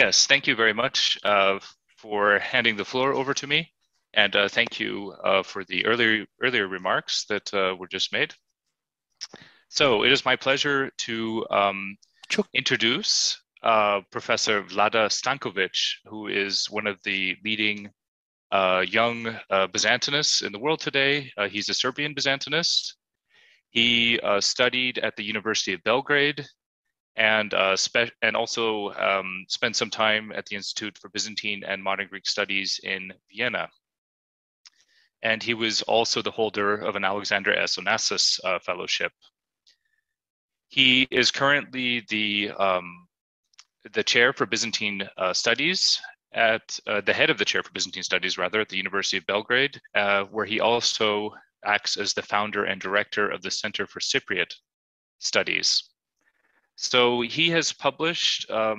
Yes, thank you very much for handing the floor over to me. And thank you for the earlier remarks that were just made. So it is my pleasure to introduce Professor Vlada Stankovic, who is one of the leading young Byzantinists in the world today. He's a Serbian Byzantinist. He studied at the University of Belgrade and also spent some time at the Institute for Byzantine and Modern Greek Studies in Vienna. And he was also the holder of an Alexander S. Onassis Fellowship. He is currently the chair for Byzantine Studies at the head of the chair for Byzantine Studies, rather, at the University of Belgrade, where he also acts as the founder and director of the Center for Cypriot Studies. So he has published a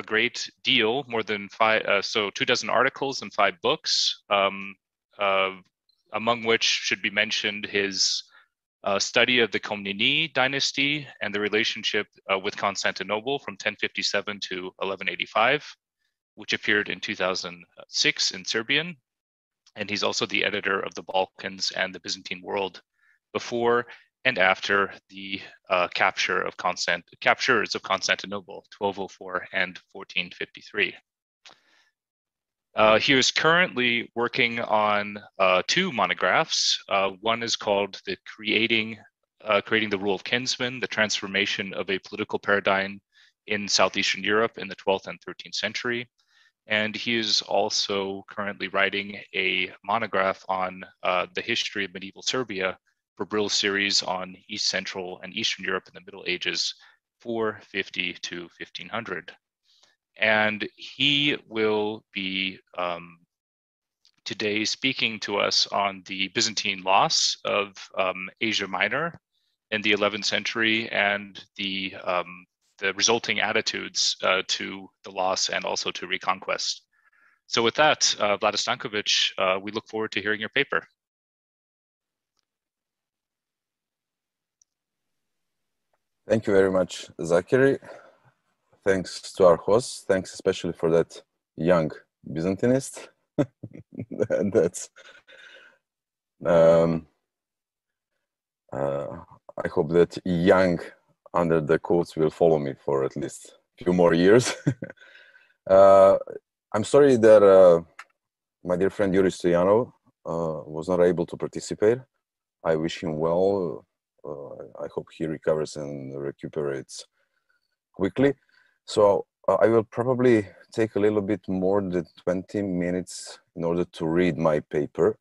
great deal, more than 24 articles and 5 books, among which should be mentioned his study of the Komneni dynasty and the relationship with Constantinople from 1057 to 1185, which appeared in 2006 in Serbian. And he's also the editor of the Balkans and the Byzantine world before and after the captures of Constantinople, 1204 and 1453. He is currently working on 2 monographs. One is called Creating the Rule of Kinsmen, the Transformation of a Political Paradigm in Southeastern Europe in the 12th and 13th century. And he is also currently writing a monograph on the history of medieval Serbia for Brill's series on East Central and Eastern Europe in the Middle Ages, 450 to 1500. And he will be today speaking to us on the Byzantine loss of Asia Minor in the 11th century and the resulting attitudes to the loss and also to reconquest. So with that, Vlada Stankovic, we look forward to hearing your paper. Thank you very much, Zachary. Thanks to our hosts. Thanks especially for that young Byzantinist. That's. I hope that young under the quotes will follow me for at least a few more years. I'm sorry that my dear friend Yuri Stoyanov was not able to participate. I wish him well. I hope he recovers and recuperates quickly. So I will probably take a little bit more than 20 minutes in order to read my paper.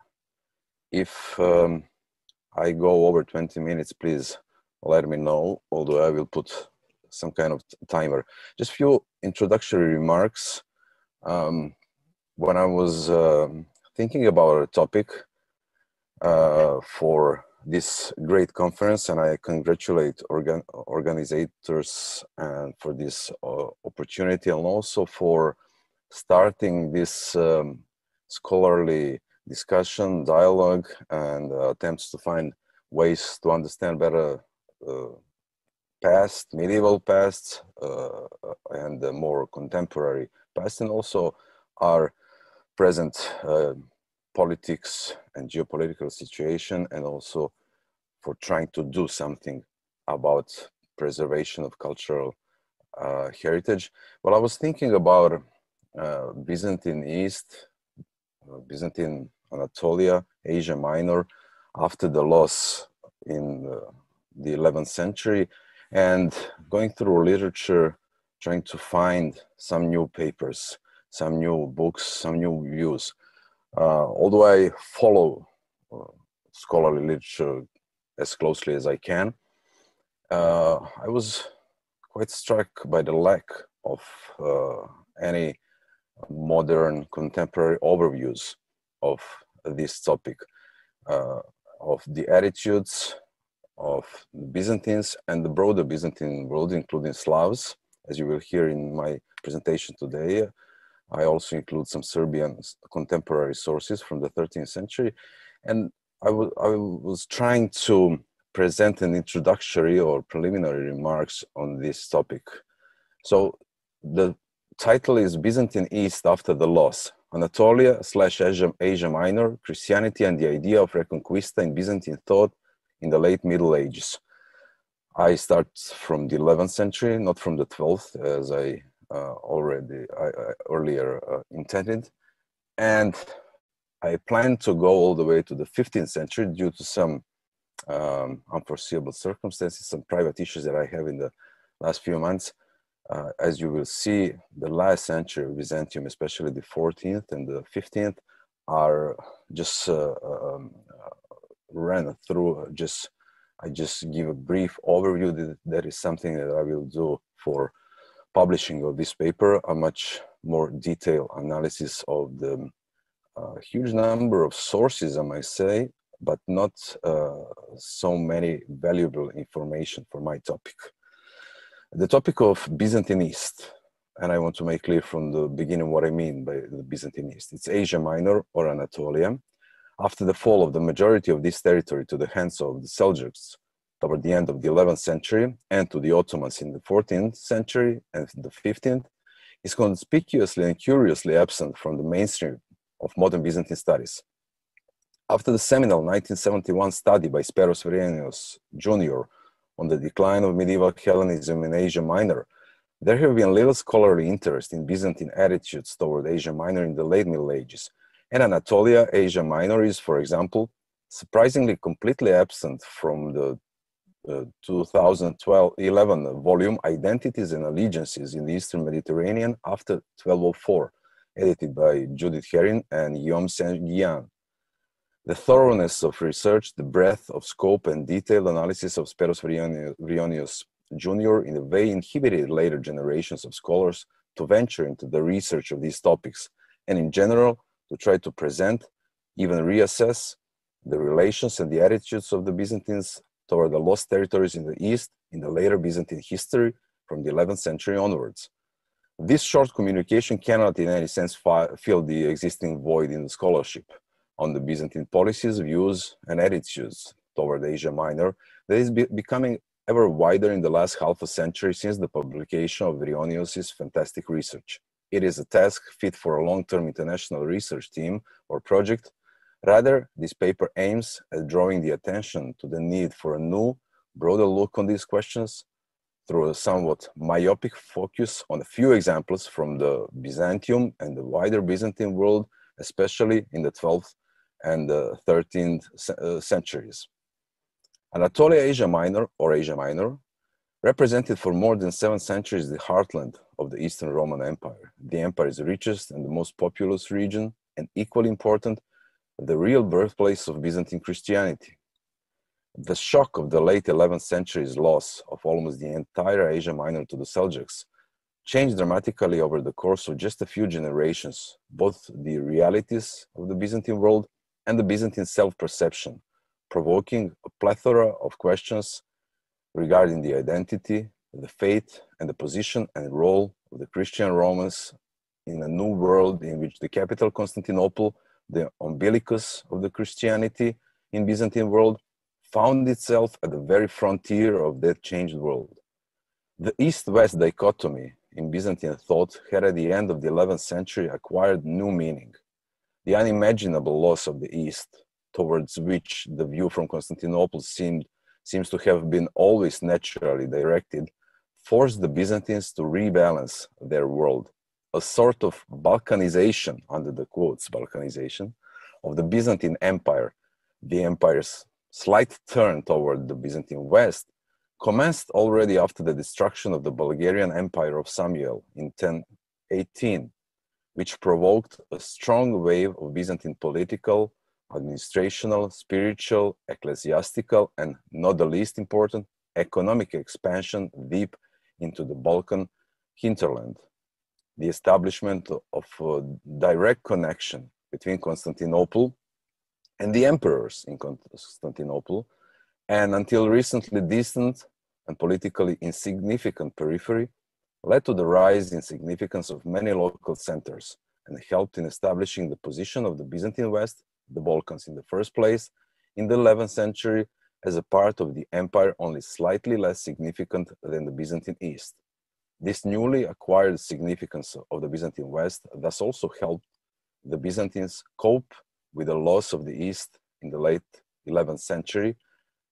If I go over 20 minutes, please let me know, although I will put some kind of timer. Just a few introductory remarks. When I was thinking about a topic for this great conference, and I congratulate organizers and for this opportunity, and also for starting this scholarly discussion, dialogue, and attempts to find ways to understand better past, medieval past, and the more contemporary past, and also our present politics and geopolitical situation, and also for trying to do something about preservation of cultural heritage. Well, I was thinking about Byzantine East, Byzantine Anatolia, Asia Minor, after the loss in the 11th century, and going through literature, trying to find some new papers, some new books, some new views. Although I follow scholarly literature as closely as I can, I was quite struck by the lack of any modern contemporary overviews of this topic, of the attitudes of the Byzantines and the broader Byzantine world, including Slavs, as you will hear in my presentation today. I also include some Serbian contemporary sources from the 13th century. And I was trying to present an introductory or preliminary remarks on this topic. So the title is Byzantine East after the loss, Anatolia/Asia Minor, Christianity and the idea of Reconquista in Byzantine thought in the late Middle Ages. I start from the 11th century, not from the 12th, as I earlier intended. And I plan to go all the way to the 15th century due to some unforeseeable circumstances, some private issues that I have in the last few months. As you will see, the last century of Byzantium, especially the 14th and the 15th, are just ran through. I just give a brief overview. That is something that I will do for publishing of this paper, a much more detailed analysis of the huge number of sources, I might say, but not so many valuable information for my topic. The topic of Byzantine East, and I want to make clear from the beginning what I mean by the Byzantine East. It's Asia Minor or Anatolia. After the fall of the majority of this territory to the hands of the Seljuks toward the end of the 11th century and to the Ottomans in the 14th century and the 15th, is conspicuously and curiously absent from the mainstream of modern Byzantine studies. After the seminal 1971 study by Speros Vrenius Jr. on the decline of medieval Hellenism in Asia Minor, there have been little scholarly interest in Byzantine attitudes toward Asia Minor in the late Middle Ages. And Anatolia, Asia Minor is, for example, surprisingly completely absent from the 2011 volume Identities and Allegiances in the Eastern Mediterranean after 1204, edited by Judith Herring and Guillaume Saint-Guyan. The thoroughness of research, the breadth of scope and detailed analysis of Speros Vrenius Jr. in a way inhibited later generations of scholars to venture into the research of these topics, and in general, to try to present, even reassess, the relations and the attitudes of the Byzantines toward the lost territories in the East in the later Byzantine history from the 11th century onwards. This short communication cannot in any sense fill the existing void in the scholarship on the Byzantine policies, views, and attitudes toward Asia Minor that is becoming ever wider in the last half a century since the publication of Vrenius's fantastic research. It is a task fit for a long-term international research team or project. Rather, this paper aims at drawing the attention to the need for a new, broader look on these questions through a somewhat myopic focus on a few examples from the Byzantium and the wider Byzantine world, especially in the 12th and the 13th centuries. Anatolia, Asia Minor, or Asia Minor, represented for more than 7 centuries the heartland of the Eastern Roman Empire. The empire's richest and the most populous region, and equally important, the real birthplace of Byzantine Christianity. The shock of the late 11th century's loss of almost the entire Asia Minor to the Seljuks changed dramatically over the course of just a few generations, both the realities of the Byzantine world and the Byzantine self-perception, provoking a plethora of questions regarding the identity, the fate, and the position and role of the Christian Romans in a new world in which the capital Constantinople, the umbilicus of the Christianity in Byzantine world, found itself at the very frontier of that changed world. The East-West dichotomy in Byzantine thought had at the end of the 11th century acquired new meaning. The unimaginable loss of the East, towards which the view from Constantinople seems to have been always naturally directed, forced the Byzantines to rebalance their world, a sort of Balkanization, under the quotes, Balkanization, of the Byzantine Empire. The empire's slight turn toward the Byzantine West commenced already after the destruction of the Bulgarian Empire of Samuel in 1018, which provoked a strong wave of Byzantine political, administrational, spiritual, ecclesiastical, and not the least important, economic expansion deep into the Balkan hinterland. The establishment of a direct connection between Constantinople and the emperors in Constantinople, and until recently distant and politically insignificant periphery, led to the rise in significance of many local centers and helped in establishing the position of the Byzantine West, the Balkans in the first place, in the 11th century as a part of the empire only slightly less significant than the Byzantine East. This newly acquired significance of the Byzantine West thus also helped the Byzantines cope with the loss of the East in the late 11th century,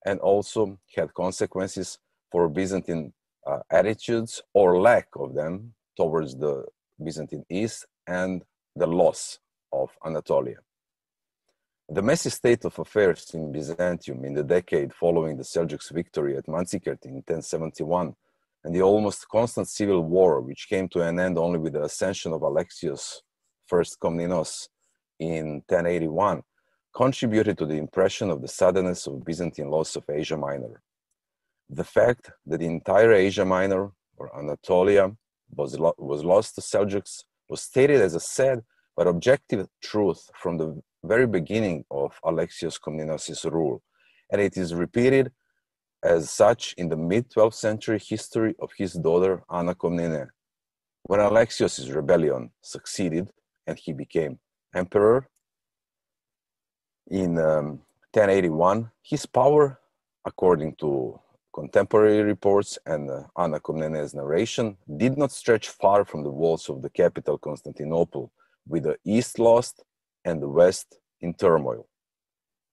and also had consequences for Byzantine attitudes or lack of them towards the Byzantine East and the loss of Anatolia. The messy state of affairs in Byzantium in the decade following the Seljuks' victory at Manzikert in 1071 and the almost constant civil war, which came to an end only with the ascension of Alexios I Komnenos in 1081, contributed to the impression of the suddenness of Byzantine loss of Asia Minor. The fact that the entire Asia Minor, or Anatolia, was lost to Seljuks was stated as a sad but objective truth from the very beginning of Alexios Komnenos' rule, and it is repeated as such in the mid-12th century history of his daughter Anna Komnene. When Alexios' rebellion succeeded and he became emperor in 1081, his power, according to contemporary reports and Anna Komnene's narration, did not stretch far from the walls of the capital Constantinople, with the East lost and the West in turmoil.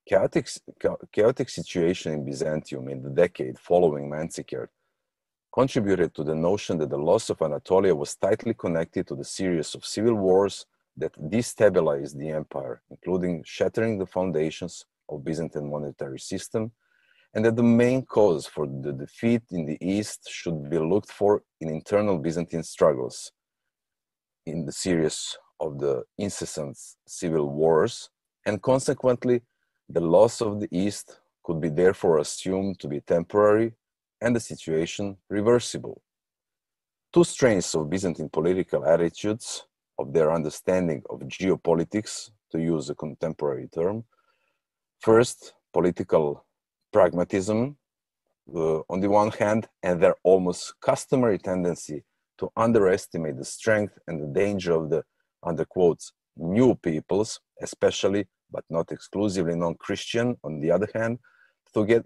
Chaotic situation in Byzantium in the decade following Manzikert contributed to the notion that the loss of Anatolia was tightly connected to the series of civil wars that destabilized the empire, including shattering the foundations of Byzantine monetary system, and that the main cause for the defeat in the East should be looked for in internal Byzantine struggles in the series of the incessant civil wars, and consequently, the loss of the East could be therefore assumed to be temporary and the situation reversible. Two strains of Byzantine political attitudes, of their understanding of geopolitics, to use a contemporary term. First, political pragmatism on the one hand, and their almost customary tendency to underestimate the strength and the danger of the, under quotes, new peoples, especially but not exclusively non-Christian, on the other hand,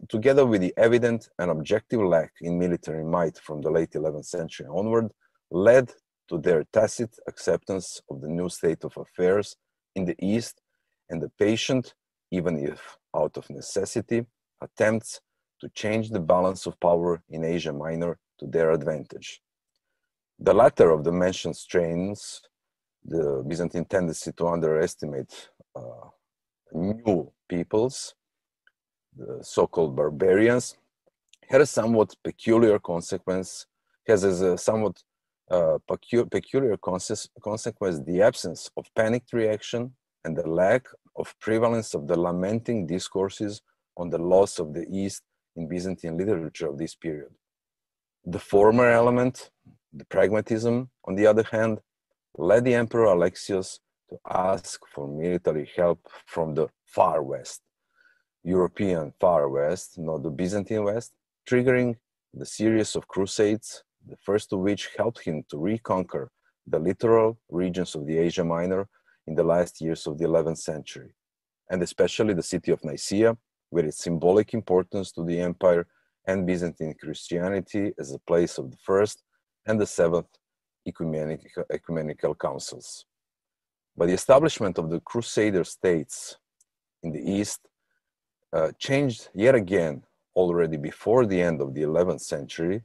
together with the evident and objective lack in military might from the late 11th century onward, led to their tacit acceptance of the new state of affairs in the East and the patient, even if out of necessity, attempts to change the balance of power in Asia Minor to their advantage. The latter of the mentioned strains, the Byzantine tendency to underestimate new peoples, the so-called barbarians, had a somewhat peculiar consequence, has as a somewhat peculiar consequence the absence of panicked reaction and the lack of prevalence of the lamenting discourses on the loss of the East in Byzantine literature of this period. The former element, the pragmatism, on the other hand, led the Emperor Alexios to ask for military help from the far west, European far west, not the Byzantine West, triggering the series of crusades, the first of which helped him to reconquer the littoral regions of the Asia Minor in the last years of the 11th century, and especially the city of Nicaea, with its symbolic importance to the empire and Byzantine Christianity as the place of the first and the seventh ecumenical councils. But the establishment of the Crusader states in the East changed yet again, already before the end of the 11th century,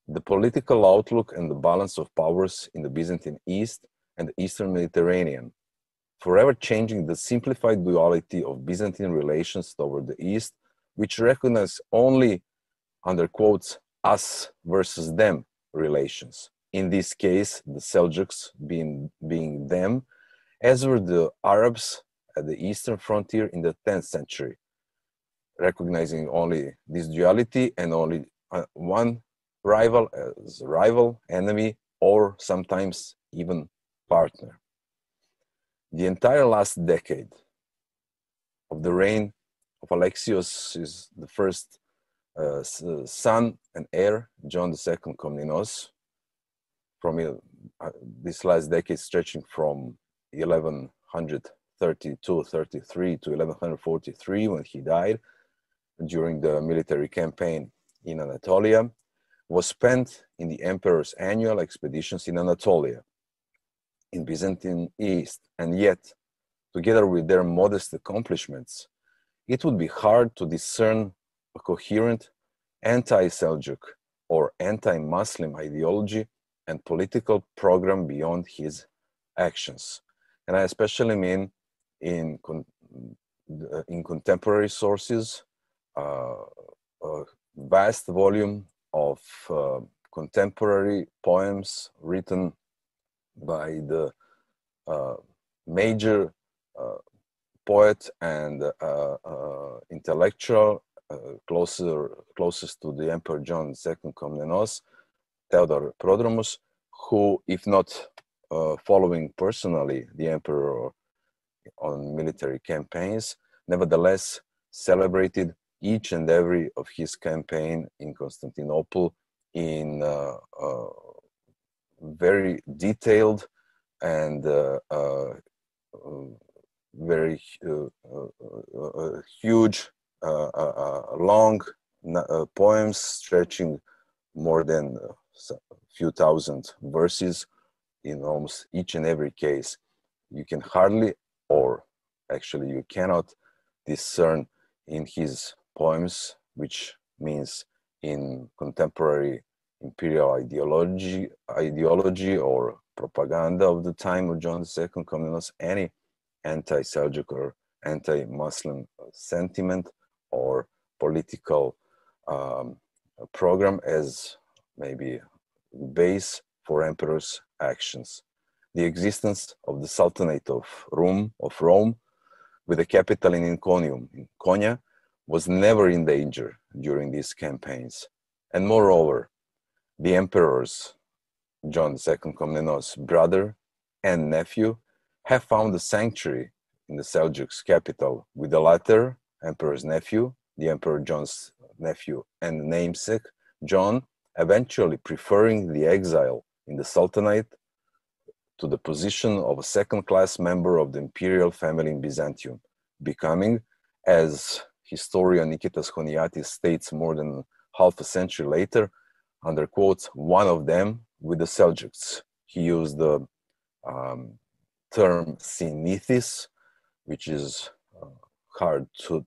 the political outlook and the balance of powers in the Byzantine East and the Eastern Mediterranean, forever changing the simplified duality of Byzantine relations toward the East, which recognize only, under quotes, us versus them relations. In this case, the Seljuks being them, as were the Arabs at the eastern frontier in the 10th century, recognizing only this duality and only one rival as rival, enemy, or sometimes even partner. The entire last decade of the reign of Alexios is the first son and heir, John II Komnenos, from this last decade stretching from 1132-33 to 1143 when he died during the military campaign in Anatolia, was spent in the emperor's annual expeditions in Anatolia, in Byzantine East, and yet, together with their modest accomplishments, it would be hard to discern a coherent anti-Seljuk or anti-Muslim ideology and political program beyond his actions. And I especially mean in contemporary sources, a vast volume of contemporary poems written by the major poet and intellectual closest to the Emperor John II Komnenos, Theodore Prodromus, who, if not following personally the emperor on military campaigns, nevertheless celebrated each and every of his campaign in Constantinople in very detailed and very huge, long poems stretching more than a few thousand verses in almost each and every case. You can hardly, or actually you cannot, discern in his poems, which means in contemporary imperial ideology or propaganda of the time of John II Komnenos, any anti-Seljuk or anti-Muslim sentiment or political program as maybe base for emperor's actions. The existence of the Sultanate of Rome, with a capital in Iconium, in Konya, was never in danger during these campaigns. And moreover, the emperors, John II Komnenos' brother and nephew, have found a sanctuary in the Seljuks capital, with the latter, emperor's nephew, the Emperor John's nephew and namesake, John, eventually preferring the exile in the Sultanate to the position of a second-class member of the imperial family in Byzantium, becoming, as historian Nikitas Choniatis states more than half a century later, under quotes, one of them with the Seljuks. He used the term sinithis, which is hard to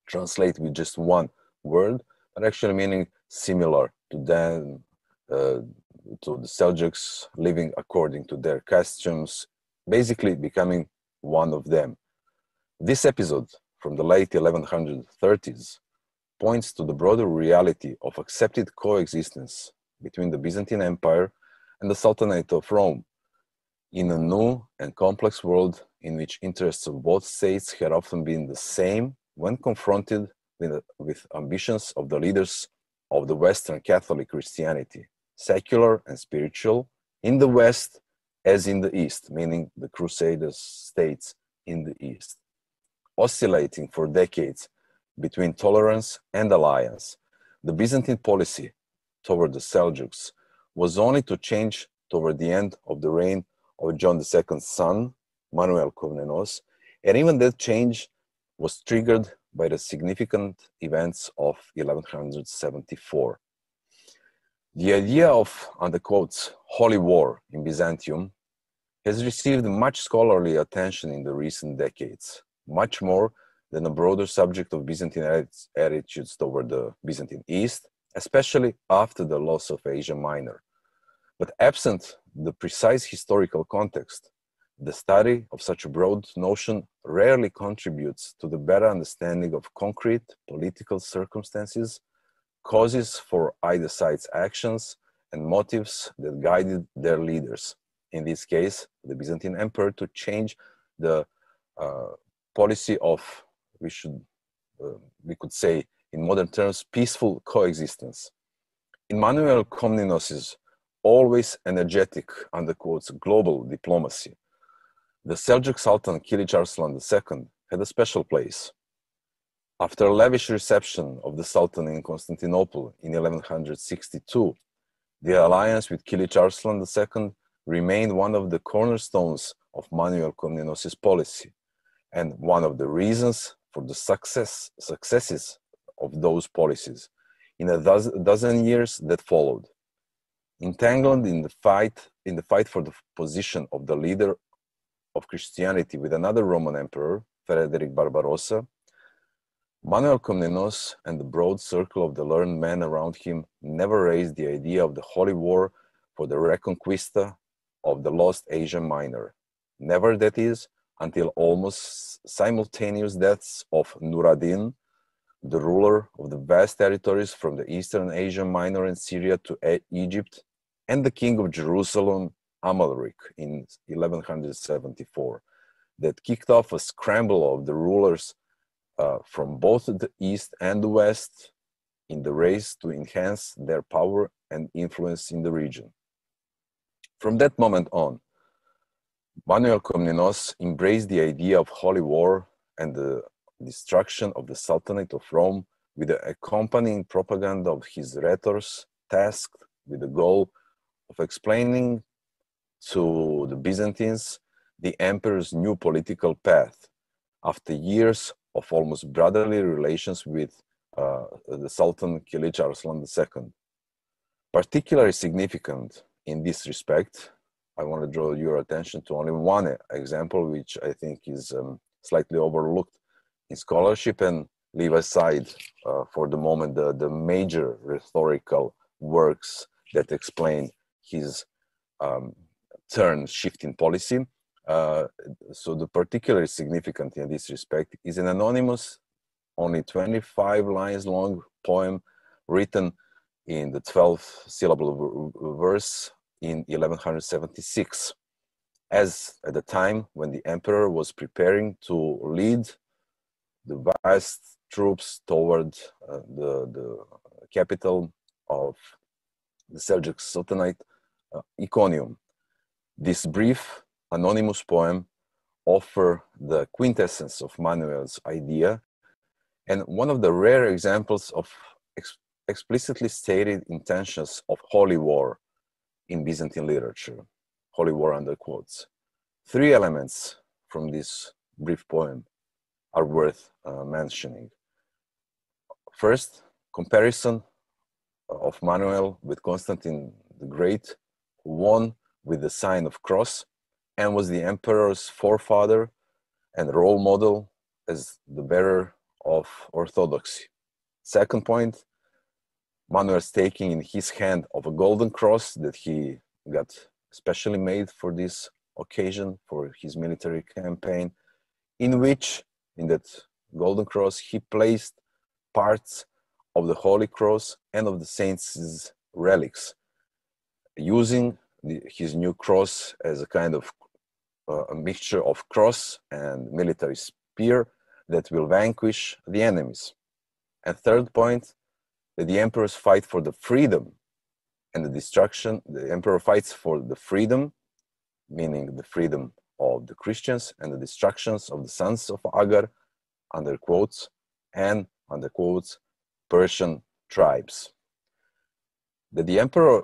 translate with just one word, but actually meaning similar to them, to the Seljuks, living according to their customs, basically becoming one of them. This episode from the late 1130s points to the broader reality of accepted coexistence between the Byzantine Empire and the Sultanate of Rome in a new and complex world in which interests of both states had often been the same when confronted with ambitions of the leaders of the Western Catholic Christianity, secular and spiritual, in the West as in the East, meaning the Crusader states in the East. Oscillating for decades between tolerance and alliance, the Byzantine policy toward the Seljuks was only to change toward the end of the reign of John II's son, Manuel Komnenos, and even that change was triggered by the significant events of 1174. The idea of, under quotes, holy war in Byzantium has received much scholarly attention in the recent decades, much more than a broader subject of Byzantine attitudes toward the Byzantine East, especially after the loss of Asia Minor. But absent the precise historical context, the study of such a broad notion rarely contributes to the better understanding of concrete political circumstances, causes for either side's actions, and motives that guided their leaders, in this case, the Byzantine Emperor, to change the policy of, we could say in modern terms, peaceful coexistence. In Manuel Komnenos's always energetic, under quotes, global diplomacy, the Seljuk Sultan Kilij Arslan II had a special place. After a lavish reception of the Sultan in Constantinople in 1162, the alliance with Kilij Arslan II remained one of the cornerstones of Manuel Komnenos's policy, and one of the reasons for the successes of those policies. in a dozen years that followed. Entangled in the fight for the position of the leader of Christianity with another Roman emperor, Frederick Barbarossa, Manuel Komnenos and the broad circle of the learned men around him never raised the idea of the holy war for the Reconquista of the lost Asia Minor. Never, that is, until almost simultaneous deaths of Nur ad-Din, the ruler of the vast territories from the eastern Asia Minor and Syria to Egypt, and the king of Jerusalem, Amalric, in 1174, that kicked off a scramble of the rulers from both the east and the west in the race to enhance their power and influence in the region. From that moment on, Manuel Komnenos embraced the idea of holy war and the destruction of the Sultanate of Rome with the accompanying propaganda of his rhetors, tasked with the goal of explaining to the Byzantines the emperor's new political path after years of almost brotherly relations with the Sultan Kilij Arslan II. Particularly significant in this respect, I want to draw your attention to only one example, which I think is slightly overlooked in scholarship, and leave aside for the moment the major rhetorical works that explain his shift in policy. So the particularly significant in this respect is an anonymous, only 25 lines long poem written in the 12th syllable verse in 1176, as at the time when the emperor was preparing to lead the vast troops toward the capital of the Seljuk Sultanate, Iconium. This brief anonymous poem offers the quintessence of Manuel's idea and one of the rare examples of explicitly stated intentions of holy war in Byzantine literature, holy war under quotes. Three elements from this brief poem are worth mentioning. First, comparison of Manuel with Constantine the Great, who won with the sign of cross and was the emperor's forefather and role model as the bearer of orthodoxy. Second point, Manuel's taking in his hand of a golden cross that he got specially made for this occasion, for his military campaign, in which, in that golden cross, he placed parts of the Holy Cross and of the saints' relics, using his new cross as a kind of a mixture of cross and military spear that will vanquish the enemies. And third point, that the emperors fight for the freedom and the destruction. The emperor fights for the freedom, meaning the freedom of the Christians, and the destructions of the sons of Agar, under quotes, and under quotes, Persian tribes. That the emperor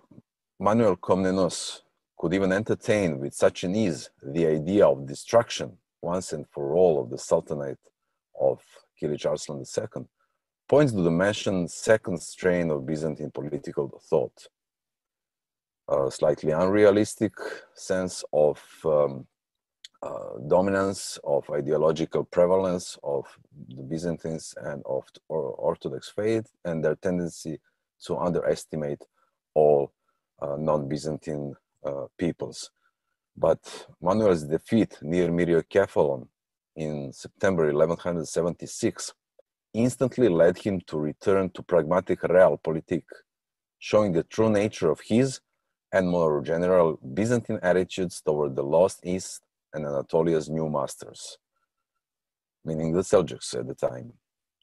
Manuel Komnenos could even entertain with such an ease the idea of destruction once and for all of the Sultanate of Kilij Arslan II points to the mentioned second strain of Byzantine political thought. A slightly unrealistic sense of dominance, of ideological prevalence of the Byzantines and of Orthodox faith, and their tendency to underestimate all non-Byzantine peoples. But Manuel's defeat near Myriokephalon in September 1176 instantly led him to return to pragmatic realpolitik, showing the true nature of his and more general Byzantine attitudes toward the lost East and Anatolia's new masters, meaning the Seljuks at the time.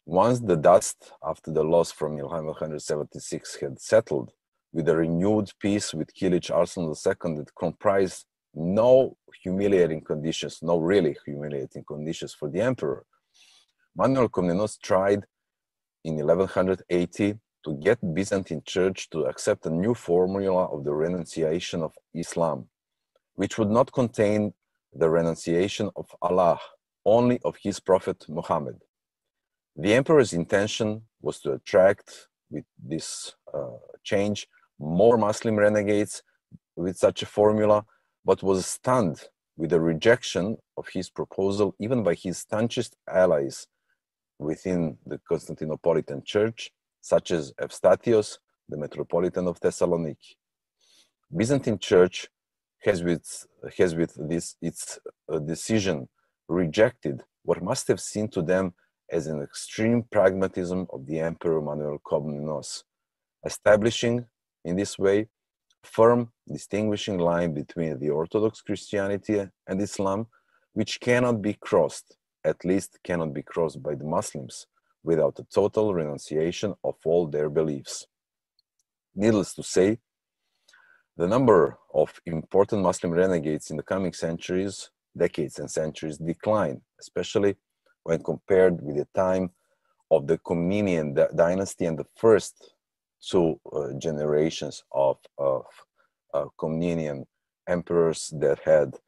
Once the dust after the loss from 1176 had settled, with a renewed peace with Kilij Arslan II that comprised no humiliating conditions, no really humiliating conditions for the emperor, Manuel Komnenos tried in 1180 to get Byzantine Church to accept a new formula of the renunciation of Islam, which would not contain the renunciation of Allah, only of his prophet Muhammad. The emperor's intention was to attract with this change, more Muslim renegades with such a formula, but was stunned with the rejection of his proposal even by his staunchest allies within the Constantinopolitan Church, such as Evstatios, the Metropolitan of Thessaloniki. Byzantine Church has with this its decision rejected what must have seemed to them as an extreme pragmatism of the Emperor Manuel Komnenos, establishing in this way a firm distinguishing line between the Orthodox Christianity and Islam, which cannot be crossed, at least cannot be crossed by the Muslims, without a total renunciation of all their beliefs. Needless to say, the number of important Muslim renegades in the coming centuries, decades and centuries decline, especially when compared with the time of the Comnenian dynasty and the first two generations of Comnenian emperors that had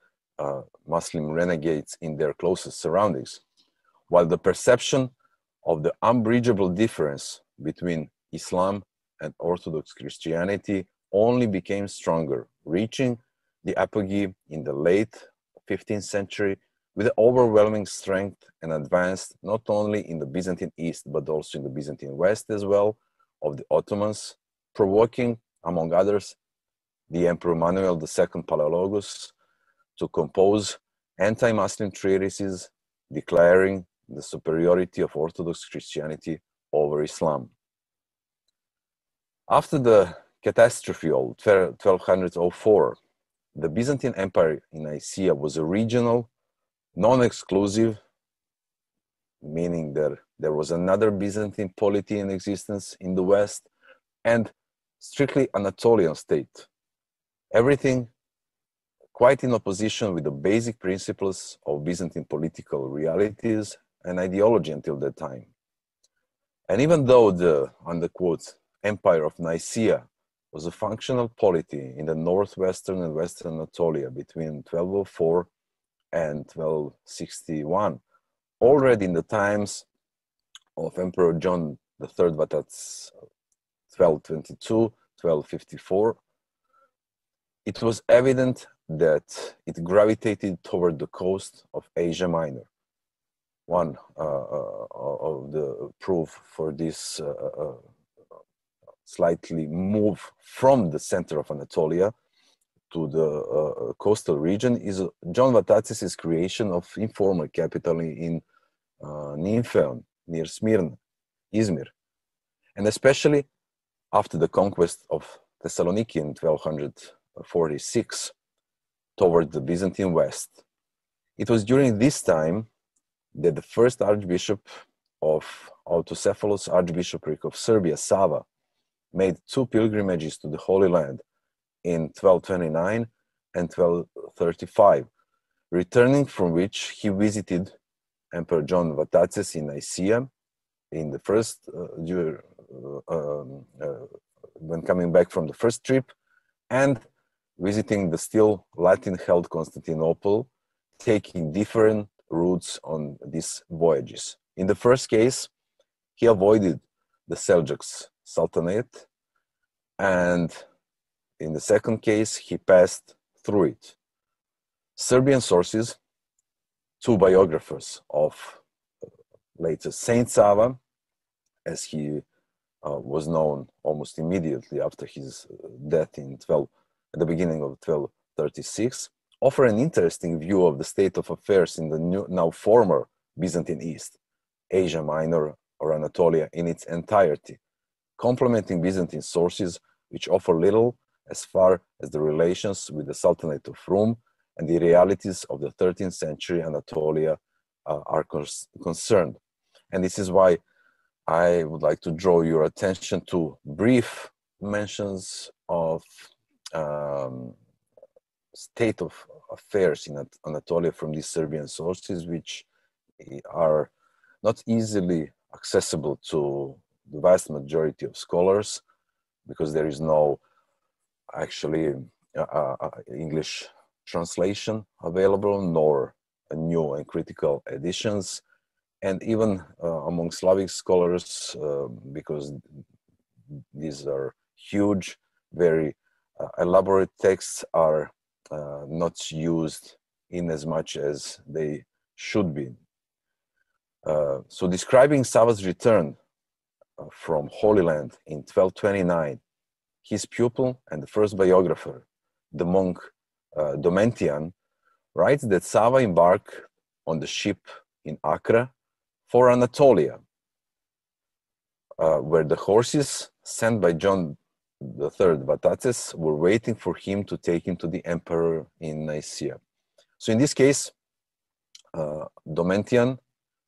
Muslim renegades in their closest surroundings, while the perception of the unbridgeable difference between Islam and Orthodox Christianity only became stronger, reaching the apogee in the late 15th century with overwhelming strength and advanced not only in the Byzantine East but also in the Byzantine West as well of the Ottomans, provoking, among others, the Emperor Manuel II Palaiologos to compose anti-Muslim treatises declaring the superiority of Orthodox Christianity over Islam. After the catastrophe of 1204, the Byzantine Empire in Nicaea was a regional, non-exclusive, meaning that there was another Byzantine polity in existence in the West, and strictly Anatolian state. Everything quite in opposition with the basic principles of Byzantine political realities and ideology until that time. And even though the, unquote, Empire of Nicaea was a functional polity in the northwestern and western Anatolia between 1204 and 1261, already in the times of Emperor John III Vatatzes, 1222, 1254, it was evident that it gravitated toward the coast of Asia Minor. One of the proof for this slightly move from the center of Anatolia to the coastal region is John Vatatzes' creation of informal capital in Nymphaeon, near Smyrna, Izmir, and especially after the conquest of Thessaloniki in 1246 toward the Byzantine West. It was during this time that the first Archbishop of Autocephalous Archbishopric of Serbia, Sava, made two pilgrimages to the Holy Land in 1229 and 1235, returning from which he visited Emperor John Vatatzes in Nicaea in the first, when coming back from the first trip, and visiting the still Latin-held Constantinople, taking different routes on these voyages. In the first case, he avoided the Seljuks Sultanate, and in the second case, he passed through it. Serbian sources, two biographers of later Saint Sava, as he was known almost immediately after his death at the beginning of 1236, offer an interesting view of the state of affairs in the now former Byzantine East, Asia Minor or Anatolia in its entirety, complementing Byzantine sources which offer little as far as the relations with the Sultanate of Rome and the realities of the 13th century Anatolia are concerned. And this is why I would like to draw your attention to brief mentions of state of affairs in Anatolia from these Serbian sources, which are not easily accessible to the vast majority of scholars, because there is no actually English translation available, nor new and critical editions. And even among Slavic scholars, because these are huge, very elaborate texts are not used in as much as they should be. So describing Sava's return from Holy Land in 1229, his pupil and the first biographer, the monk Domitian, writes that Sava embarked on the ship in Accra for Anatolia, where the horses sent by John III Vatatzes were waiting for him to take him to the emperor in Nicaea. So in this case, Domitian,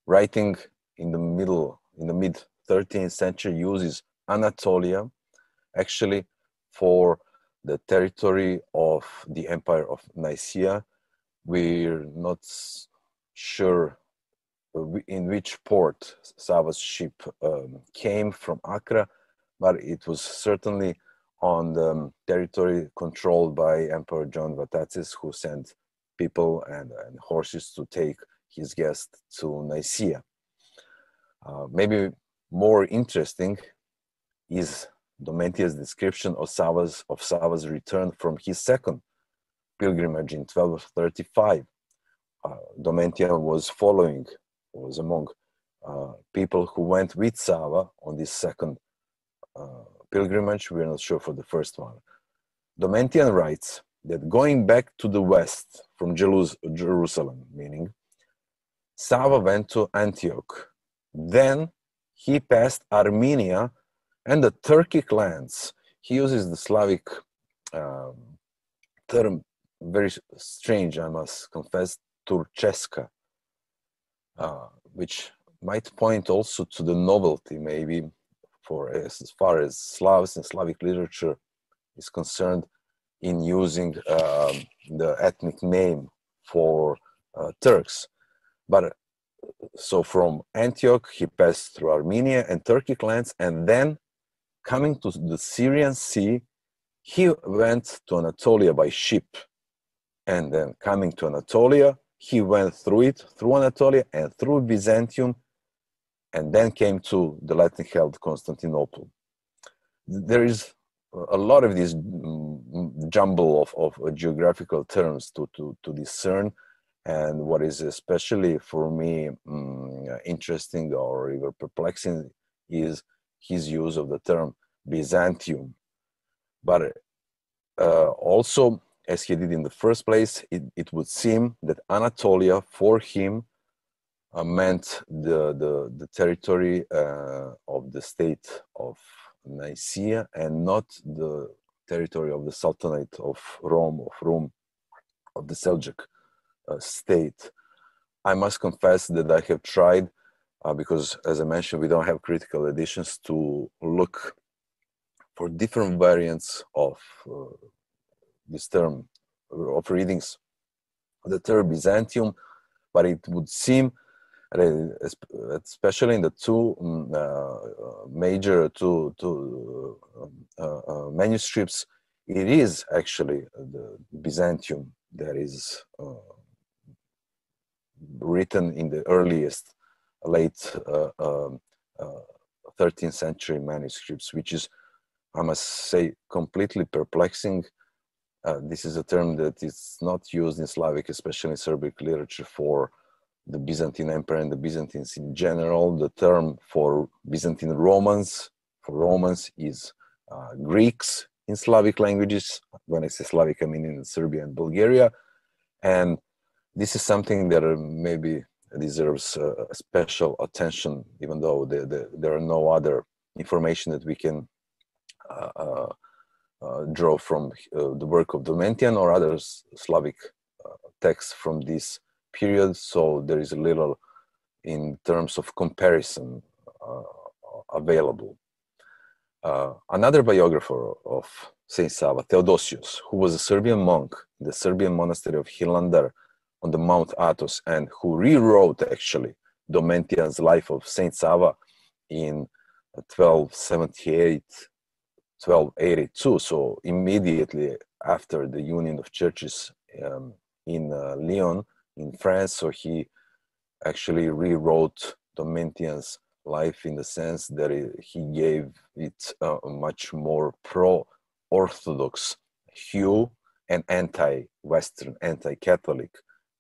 writing in the mid 13th century, uses Anatolia actually for the territory of the Empire of Nicaea. We're not sure in which port Sava's ship came from Accra, but it was certainly on the territory controlled by Emperor John Vatatzes, who sent people and horses to take his guest to Nicaea. Maybe more interesting is Domitian's description of Sava's return from his second pilgrimage in 1235. Domitian was among people who went with Sava on this second pilgrimage. We're not sure for the first one. Domitian writes that going back to the west from Jerusalem, meaning Sava went to Antioch. Then he passed Armenia and the Turkic lands. He uses the Slavic term, very strange, I must confess, Turceska, which might point also to the novelty, maybe, for as far as Slavs and Slavic literature is concerned, in using the ethnic name for Turks. But so from Antioch, he passed through Armenia and Turkic lands, and then coming to the Syrian Sea, he went to Anatolia by ship. And then coming to Anatolia, he went through Anatolia and through Byzantium, and then came to the Latin-held Constantinople. There is a lot of this jumble of geographical terms to discern, and what is especially for me interesting or even perplexing is his use of the term Byzantium. But also, as he did in the first place, it would seem that Anatolia for him meant the territory of the state of Nicaea and not the territory of the Sultanate of Rome, of the Seljuk state. I must confess that I have tried, because as I mentioned, we don't have critical editions, to look for different variants of this term, of readings, the term Byzantium, but it would seem, especially in the two major manuscripts, it is actually the Byzantium that is written in the earliest late 13th century manuscripts, which is, I must say, completely perplexing. This is a term that is not used in Slavic, especially in Serbic literature, for the Byzantine Empire and the Byzantines in general. The term for Byzantine Romans, is Greeks in Slavic languages. When I say Slavic, I mean in Serbia and Bulgaria. And this is something that maybe deserves special attention, even though there are no other information that we can draw from the work of Domitian or other Slavic texts from this period. So there is a little in terms of comparison available. Another biographer of Saint Sava, Theodosius, who was a Serbian monk in the Serbian monastery of Hilandar on the Mount Athos, and who rewrote actually Domitian's life of Saint Sava in 1278, 1282, so immediately after the union of churches in Lyon, in France. So he actually rewrote Domitian's life in the sense that he gave it a much more pro-Orthodox hue and anti-Western, anti-Catholic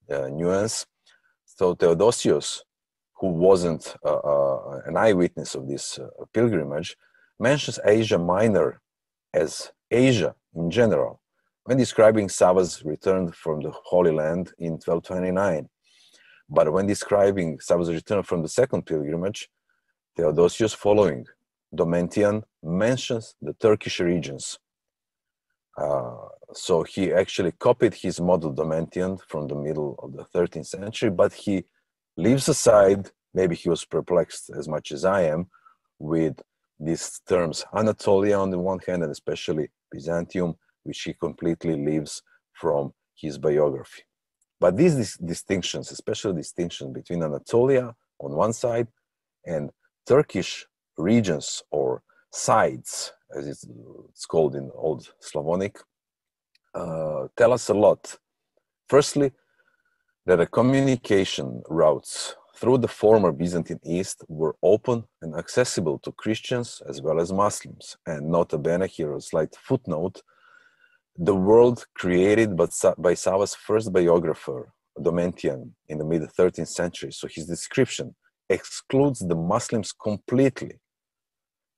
nuance. So Theodosius, who wasn't an eyewitness of this pilgrimage, mentions Asia Minor as Asia in general when describing Sava's return from the Holy Land in 1229. But when describing Sava's return from the second pilgrimage, Theodosius, following Domitian, mentions the Turkish regions. So he actually copied his model Domitian from the middle of the 13th century, but he leaves aside, maybe he was perplexed as much as I am, with these terms Anatolia on the one hand, and especially Byzantium, which he completely leaves from his biography. But these distinctions, especially distinction between Anatolia on one side and Turkish regions or sides, as it's called in Old Slavonic, tell us a lot. Firstly, that the communication routes through the former Byzantine East were open and accessible to Christians as well as Muslims. And nota bene, here a slight footnote, the world created by Sava's first biographer, Domitian, in the mid-13th century, so his description excludes the Muslims completely.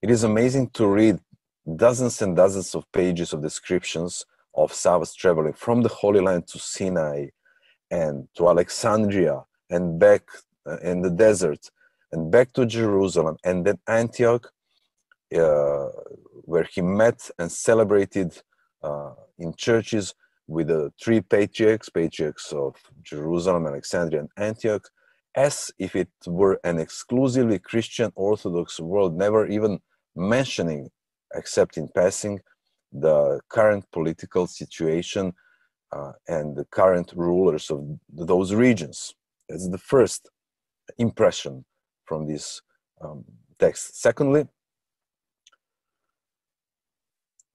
It is amazing to read dozens and dozens of pages of descriptions of Sava's traveling from the Holy Land to Sinai and to Alexandria and back in the desert and back to Jerusalem and then Antioch, where he met and celebrated in churches with the three patriarchs of Jerusalem, Alexandria, and Antioch, as if it were an exclusively Christian Orthodox world, never even mentioning, except in passing, the current political situation and the current rulers of those regions. That's the first impression from this text. Secondly,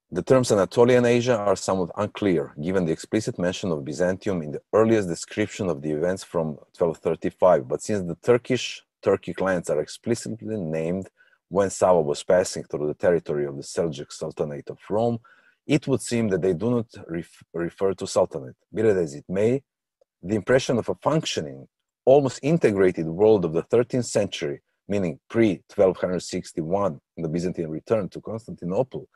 the terms Anatolia and Asia are somewhat unclear, given the explicit mention of Byzantium in the earliest description of the events from 1235. But since the Turkic lands are explicitly named when Sava was passing through the territory of the Seljuk Sultanate of Rome, it would seem that they do not refer to Sultanate. Be that as it may, the impression of a functioning, almost integrated world of the 13th century, meaning pre-1261, the Byzantine return to Constantinople,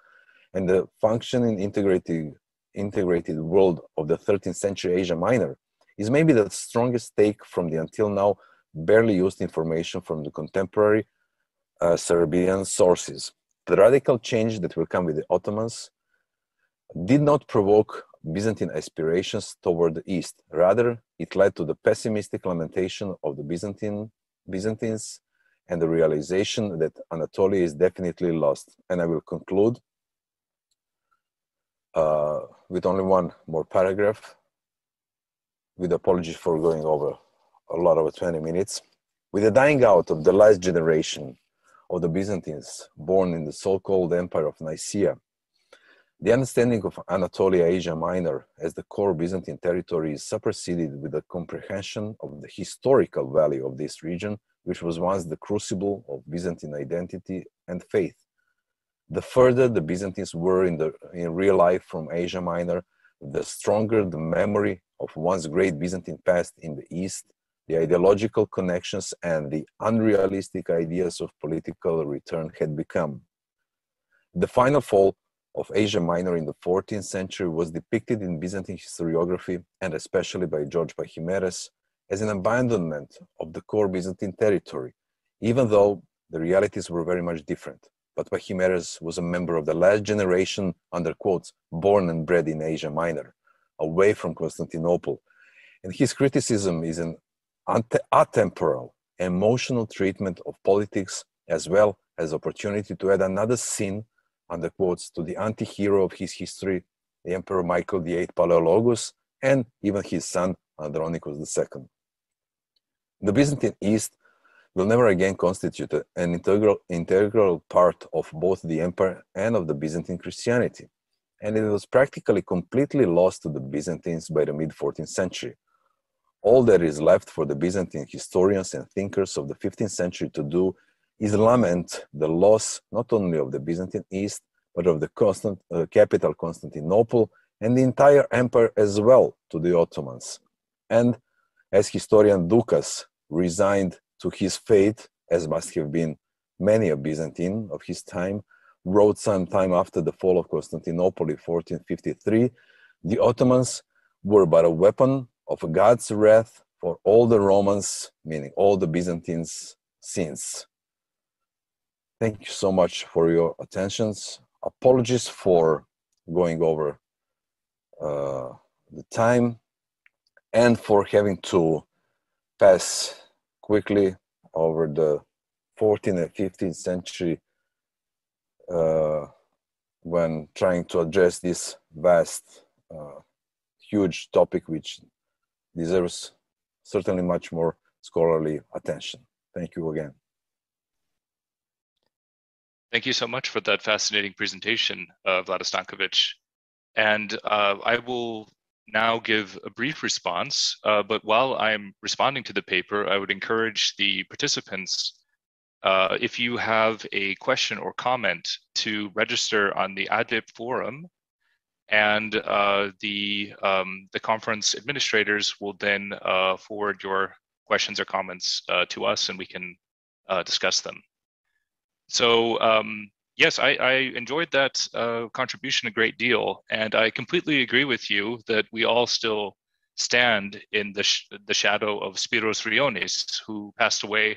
and the functioning integrated world of the 13th century Asia Minor is maybe the strongest take from the until now barely used information from the contemporary Serbian sources. The radical change that will come with the Ottomans did not provoke Byzantine aspirations toward the East. Rather, it led to the pessimistic lamentation of the Byzantines and the realization that Anatolia is definitely lost. And I will conclude with only one more paragraph, with apologies for going over a lot over 20 minutes. With the dying out of the last generation of the Byzantines born in the so-called Empire of Nicaea, the understanding of Anatolia, Asia Minor, as the core Byzantine territory is superseded with the comprehension of the historical value of this region, which was once the crucible of Byzantine identity and faith. The further the Byzantines were in real life from Asia Minor, the stronger the memory of once great Byzantine past in the East, the ideological connections and the unrealistic ideas of political return had become. The final fall of Asia Minor in the 14th century was depicted in Byzantine historiography, and especially by George Pachymeres, as an abandonment of the core Byzantine territory, even though the realities were very much different. But Pachymeres was a member of the last generation, under quotes, born and bred in Asia Minor, away from Constantinople. And his criticism is an atemporal, emotional treatment of politics, as well as opportunity to add another sin, under quotes, to the anti-hero of his history, the Emperor Michael VIII Palaiologos, and even his son, Andronicus II. The Byzantine East will never again constitute an integral part of both the empire and of the Byzantine Christianity, and it was practically completely lost to the Byzantines by the mid-14th century. All that is left for the Byzantine historians and thinkers of the 15th century to do is lament the loss not only of the Byzantine East, but of the capital Constantinople and the entire empire as well to the Ottomans. And as historian Dukas resigned to his fate, as must have been many a Byzantine of his time, wrote some time after the fall of Constantinople in 1453, the Ottomans were but a weapon of God's wrath for all the Romans, meaning all the Byzantines, sins. Thank you so much for your attentions. Apologies for going over the time and for having to pass quickly over the 14th and 15th century when trying to address this vast, huge topic which deserves certainly much more scholarly attention. Thank you again. Thank you so much for that fascinating presentation, Vlada Stankovic. And I will now give a brief response, but while I'm responding to the paper, I would encourage the participants, if you have a question or comment, to register on the ADVIP forum, and the conference administrators will then forward your questions or comments to us, and we can discuss them. So yes, I enjoyed that contribution a great deal, and I completely agree with you that we all still stand in the shadow of Spiros Rionis, who passed away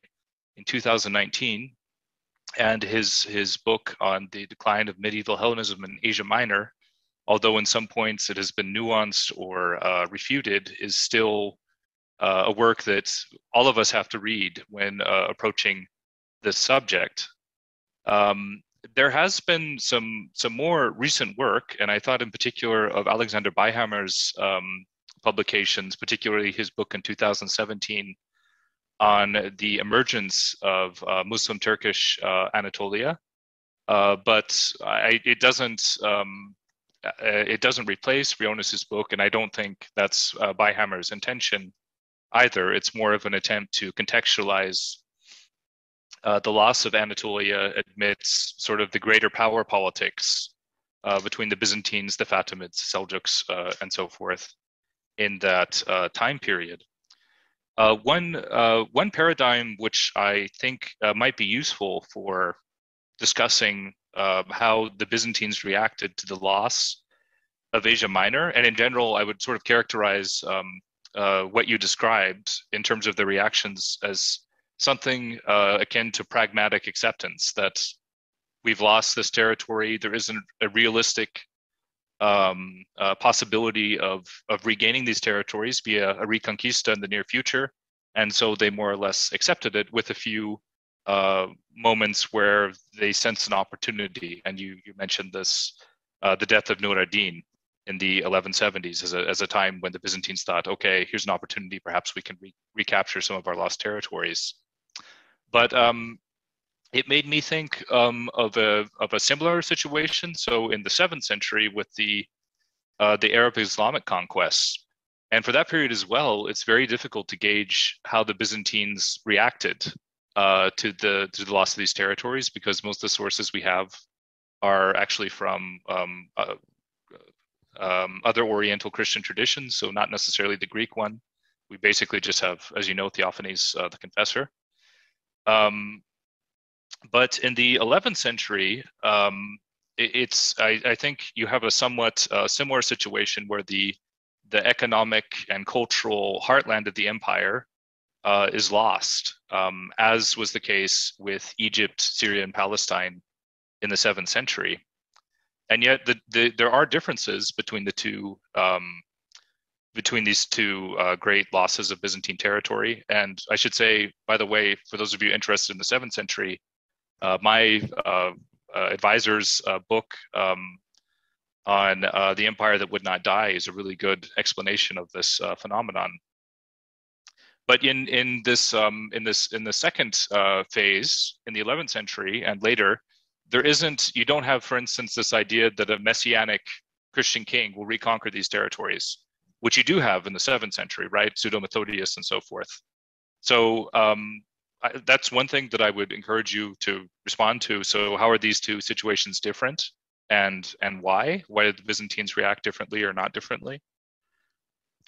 in 2019, and his book on the decline of medieval Hellenism in Asia Minor, although in some points it has been nuanced or refuted, is still a work that all of us have to read when approaching this subject. There has been some more recent work, and I thought in particular of Alexander Byhammer's publications, particularly his book in 2017 on the emergence of Muslim Turkish Anatolia, but it doesn't replace Rionis's book, and I don't think that's Byhammer's intention either. It's more of an attempt to contextualize the loss of Anatolia amidst sort of the greater power politics between the Byzantines, the Fatimids, Seljuks, and so forth in that time period. One paradigm which I think might be useful for discussing how the Byzantines reacted to the loss of Asia Minor, and in general, I would sort of characterize what you described in terms of the reactions as something akin to pragmatic acceptance, that we've lost this territory. There isn't a realistic possibility of regaining these territories via a Reconquista in the near future. And so they more or less accepted it, with a few moments where they sense an opportunity. And you mentioned this, the death of Nur ad-Din in the 1170s as a time when the Byzantines thought, okay, here's an opportunity, perhaps we can recapture some of our lost territories. But it made me think of a similar situation. So in the 7th century with the Arab Islamic conquests, and for that period as well, it's very difficult to gauge how the Byzantines reacted to the loss of these territories, because most of the sources we have are actually from other Oriental Christian traditions, so not necessarily the Greek one. We basically just have, as you know, Theophanes the Confessor. But in the 11th century, I think you have a somewhat similar situation where the economic and cultural heartland of the empire is lost, as was the case with Egypt, Syria, and Palestine in the 7th century. And yet there are differences between the two, between these two great losses of Byzantine territory. And I should say, by the way, for those of you interested in the 7th century, my advisor's book on the empire that would not die is a really good explanation of this phenomenon. But in the second phase, in the 11th century and later, you don't have, for instance, this idea that a messianic Christian king will reconquer these territories, which you do have in the 7th century, right? Pseudo-Methodius and so forth. So that's one thing that I would encourage you to respond to. So how are these two situations different, and why? Why did the Byzantines react differently or not differently?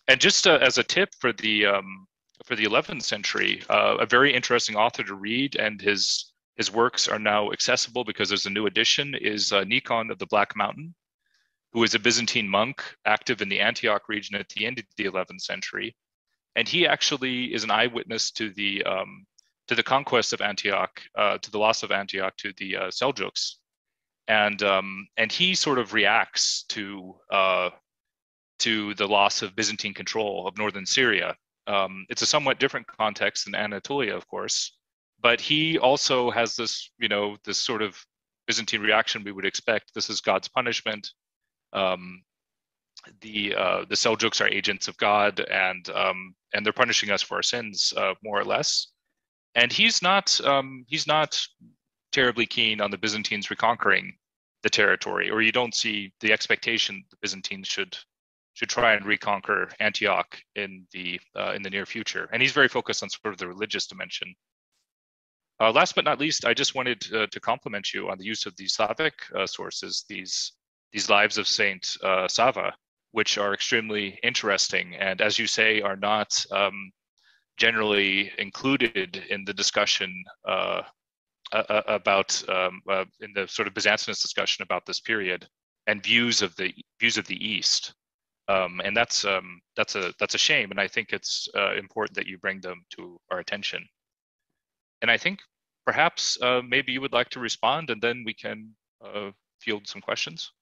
And just as a tip for the 11th century, a very interesting author to read, and his works are now accessible because there's a new edition, is Nikon of the Black Mountain, who is a Byzantine monk active in the Antioch region at the end of the 11th century. And he actually is an eyewitness to the conquest of Antioch, to the loss of Antioch to the Seljuks, and he sort of reacts to the loss of Byzantine control of northern Syria. It's a somewhat different context than Anatolia, of course, but he also has this, this sort of Byzantine reaction we would expect. This is God's punishment. The Seljuks are agents of God, and they're punishing us for our sins, more or less. And he's not terribly keen on the Byzantines reconquering the territory, or you don't see the expectation the Byzantines should try and reconquer Antioch in the near future. And he's very focused on sort of the religious dimension. Last but not least, I just wanted to compliment you on the use of these Slavic sources, these lives of Saint Sava, which are extremely interesting, and as you say, are not generally included in the discussion about in the sort of Byzantinist discussion about this period and views of the East. And that's a shame, and I think it's important that you bring them to our attention. And I think perhaps maybe you would like to respond, and then we can field some questions.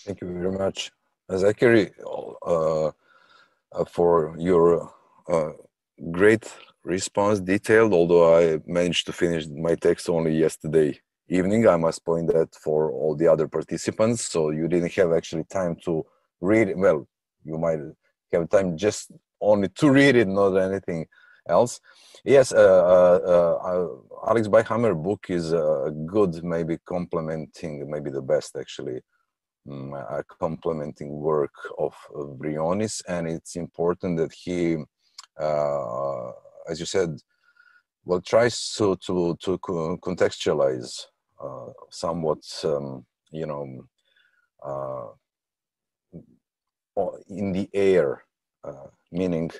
Thank you very much, Zachary, for your great response, detailed, although I managed to finish my text only yesterday evening. I must point that for all the other participants, so you didn't have actually time to read it. Well, you might have time just only to read it, not anything else. Yes, Alex Byhammer book is good, maybe complementing, maybe the best actually, a complementing work of Briones, and it's important that he, as you said, well, tries to contextualize somewhat, in the air, meaning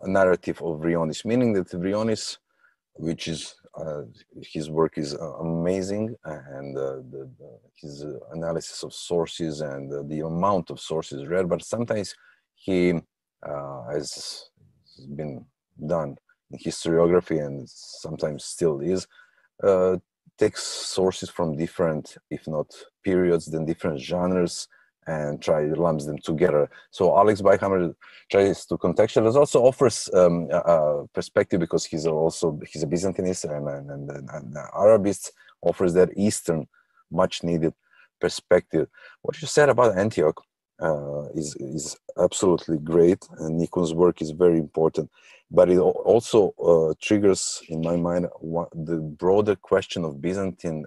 a narrative of Briones, meaning that Briones, which is his work is amazing, and his analysis of sources and the amount of sources read, but sometimes he, as has been done in historiography and sometimes still is, takes sources from different, if not periods, then different genres, and lumps them together. So Alex Byhammer tries to contextualize, also offers a perspective, because he's a Byzantinist and Arabist, offers that Eastern, much needed perspective. What you said about Antioch is absolutely great, and Nikon's work is very important, but it also triggers in my mind the broader question of Byzantine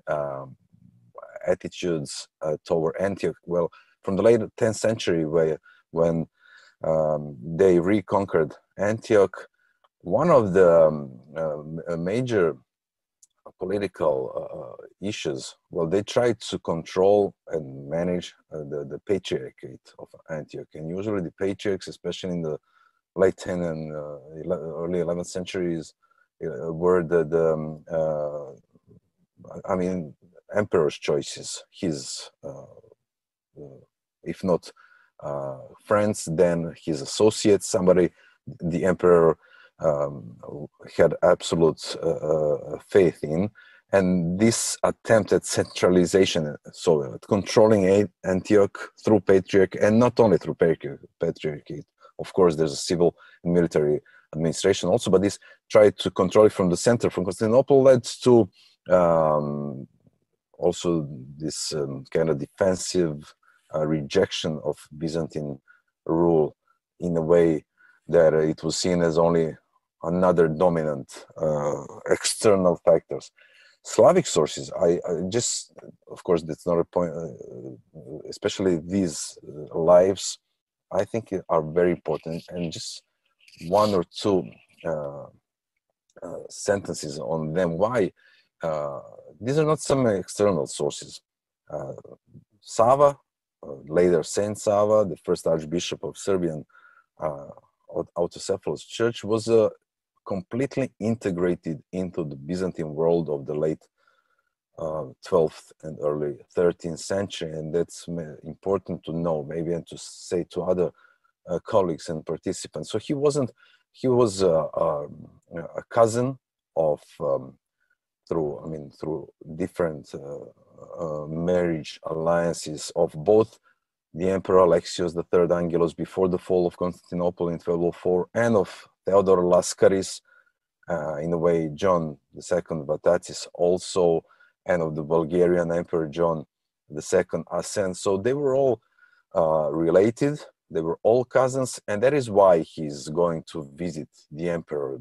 attitudes toward Antioch. Well, from the late 10th century, when they reconquered Antioch, one of the major political issues, well, they tried to control and manage the patriarchate of Antioch. And usually the patriarchs, especially in the late 10th and early 11th centuries, were emperor's choices, his if not friends, then his associates, somebody the emperor had absolute faith in. And this attempt at centralization, so controlling Antioch through patriarch, and not only through patriarchate, of course there's a civil and military administration also, but this tried to control it from the center, from Constantinople, led to also this kind of defensive rejection of Byzantine rule, in a way that it was seen as only another dominant external factors. Slavic sources, I just, of course, that's not a point, especially these lives, I think are very important. And just one or two sentences on them. Why? These are not some external sources. Sava, later Saint Sava, the first Archbishop of Serbian Autocephalous Church, was completely integrated into the Byzantine world of the late 12th and early 13th century, and that's important to know, maybe, and to say to other colleagues and participants. So he was a cousin of, through different marriage alliances of both the Emperor Alexios III Angelos before the fall of Constantinople in 1204, and of Theodore Laskaris, in a way John II Vatatzis also, and of the Bulgarian Emperor John II Ascend. So they were all related, they were all cousins, and that is why he's going to visit the emperor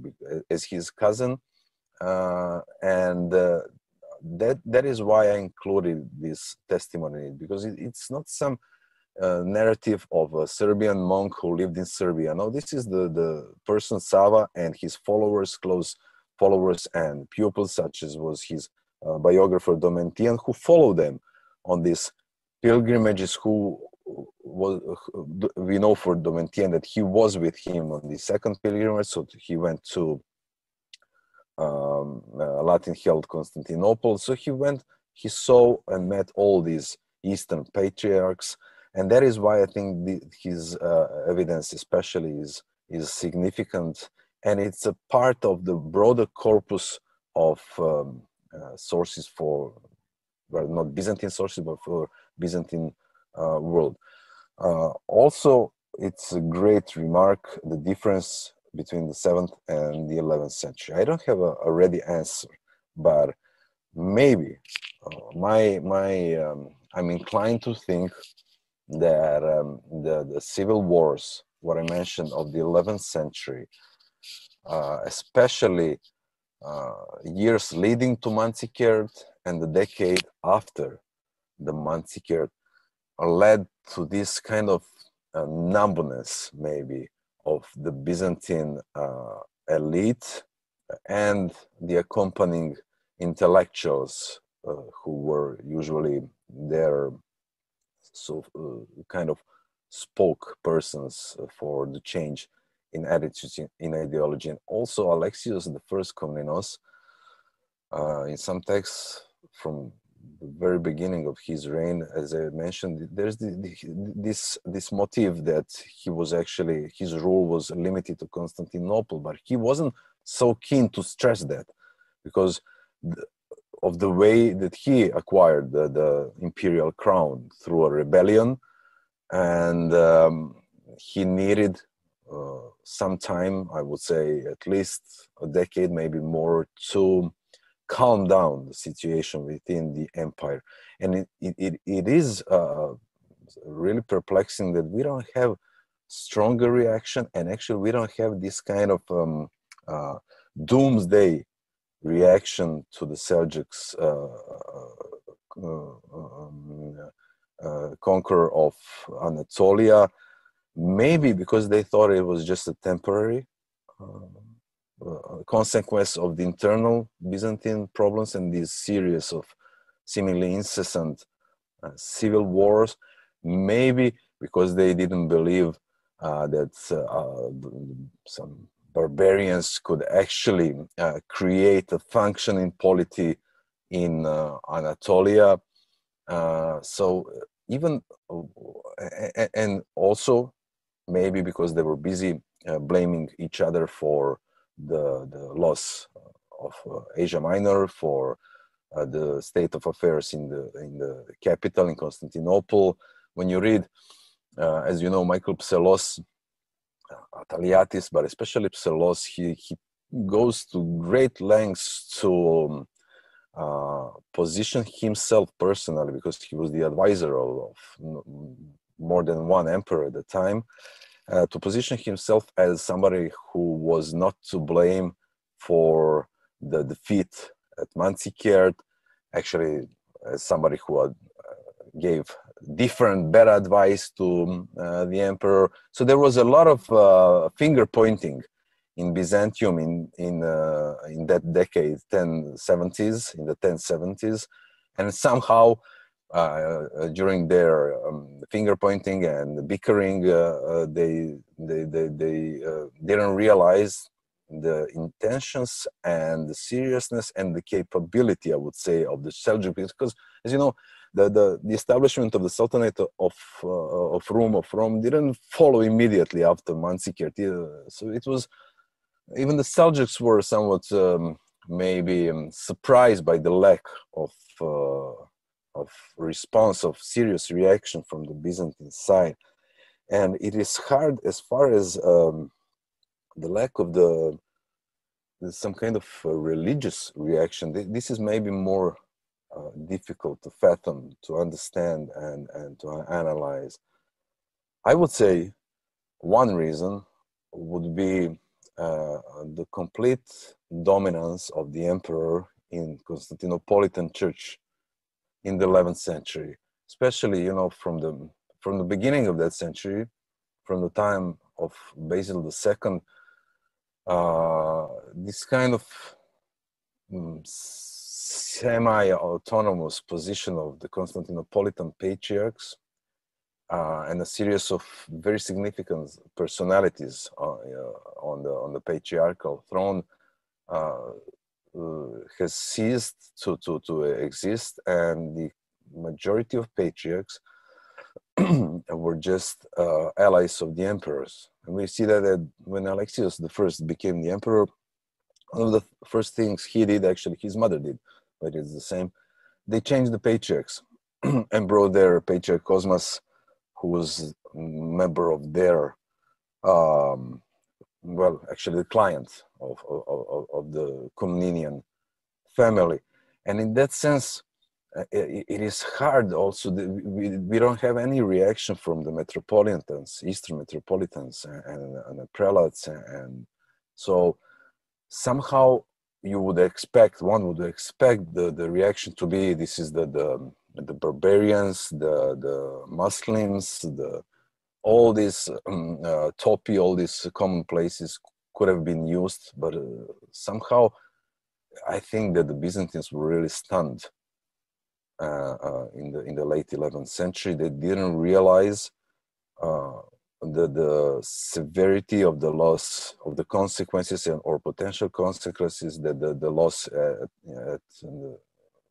as his cousin. That is why I included this testimony, because it's not some narrative of a Serbian monk who lived in Serbia. No, this is the person Sava and his followers, close followers and pupils, such as was his biographer Domitian, who followed them on these pilgrimages. We know for Domitian that he was with him on the second pilgrimage, so he went to Latin-held Constantinople. So he saw and met all these Eastern patriarchs, and that is why I think his evidence especially is significant, and it's a part of the broader corpus of sources for, well, not Byzantine sources, but for Byzantine world. Also, it's a great remark, the difference between the 7th and the 11th century. I don't have a ready answer, but maybe I'm inclined to think that the civil wars, what I mentioned of the 11th century, especially years leading to Manzikert and the decade after the Manzikert, led to this kind of numbness, maybe, of the Byzantine elite and the accompanying intellectuals who were usually their kind of spokespersons for the change in attitudes, in ideology. And also Alexios I Komnenos, in some texts from the very beginning of his reign, as I mentioned, there's this motive that he was actually, his rule was limited to Constantinople, but he wasn't so keen to stress that because of the way that he acquired the imperial crown through a rebellion, and he needed some time, I would say at least a decade, maybe more, to calm down the situation within the empire. And it is really perplexing that we don't have stronger reaction, and actually we don't have this kind of doomsday reaction to the Seljuks conqueror of Anatolia, maybe because they thought it was just a temporary consequence of the internal Byzantine problems and this series of seemingly incessant civil wars, maybe because they didn't believe that some barbarians could actually create a functioning polity in Anatolia. So even, and also maybe because they were busy blaming each other for the loss of Asia Minor, for the state of affairs in the capital, in Constantinople. When you read, as you know, Michael Psellos, Ataliatis, but especially Psellos, he goes to great lengths to position himself personally, because he was the advisor of more than one emperor at the time, to position himself as somebody who was not to blame for the defeat at Manzikert, actually as somebody who gave different, better advice to the emperor. So there was a lot of finger pointing in Byzantium in that decade, 1070s, in the 1070s, and somehow during their finger pointing and bickering, they didn't realize the intentions and the seriousness and the capability, I would say, of the Seljuks, because, as you know, the establishment of the Sultanate of Rome didn't follow immediately after Manzikert. So it was, even the Seljuks were somewhat maybe surprised by the lack of response, of serious reaction from the Byzantine side. And it is hard as far as the lack of some kind of religious reaction. This is maybe more difficult to fathom, to understand, and to analyze. I would say one reason would be the complete dominance of the emperor in Constantinopolitan church in the 11th century, especially, you know, from the beginning of that century, from the time of Basil II. This kind of semi-autonomous position of the Constantinopolitan patriarchs and a series of very significant personalities on the patriarchal throne has ceased to exist, and the majority of patriarchs were just allies of the emperors. And we see that when Alexius I became the emperor, one of the first things he did, actually his mother did, but it's the same, they changed the patriarchs and brought their patriarch Cosmas, who was a member of their, well, actually the client of the Comnenian family. And in that sense, it is hard also, we don't have any reaction from the metropolitans, Eastern metropolitans and the prelates. And so somehow one would expect the reaction to be, this is the barbarians, the Muslims, all these topi, all these commonplaces could have been used, but somehow I think that the Byzantines were really stunned in the late 11th century. They didn't realize the severity of the loss, of the consequences or potential consequences that the loss at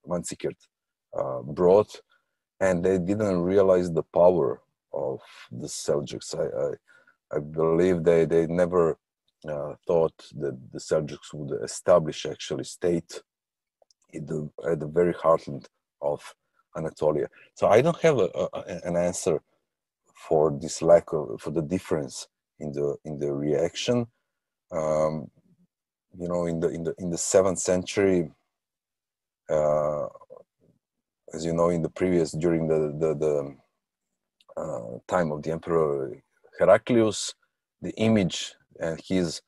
Manzikert brought, and they didn't realize the power of the Seljuks. I believe they never thought that the Seljuks would establish actually state at the very heartland of Anatolia. So I don't have an answer for this for the difference in the reaction. You know, in the 7th century, as you know, in the previous, during the time of the Emperor Heraclius, the image and his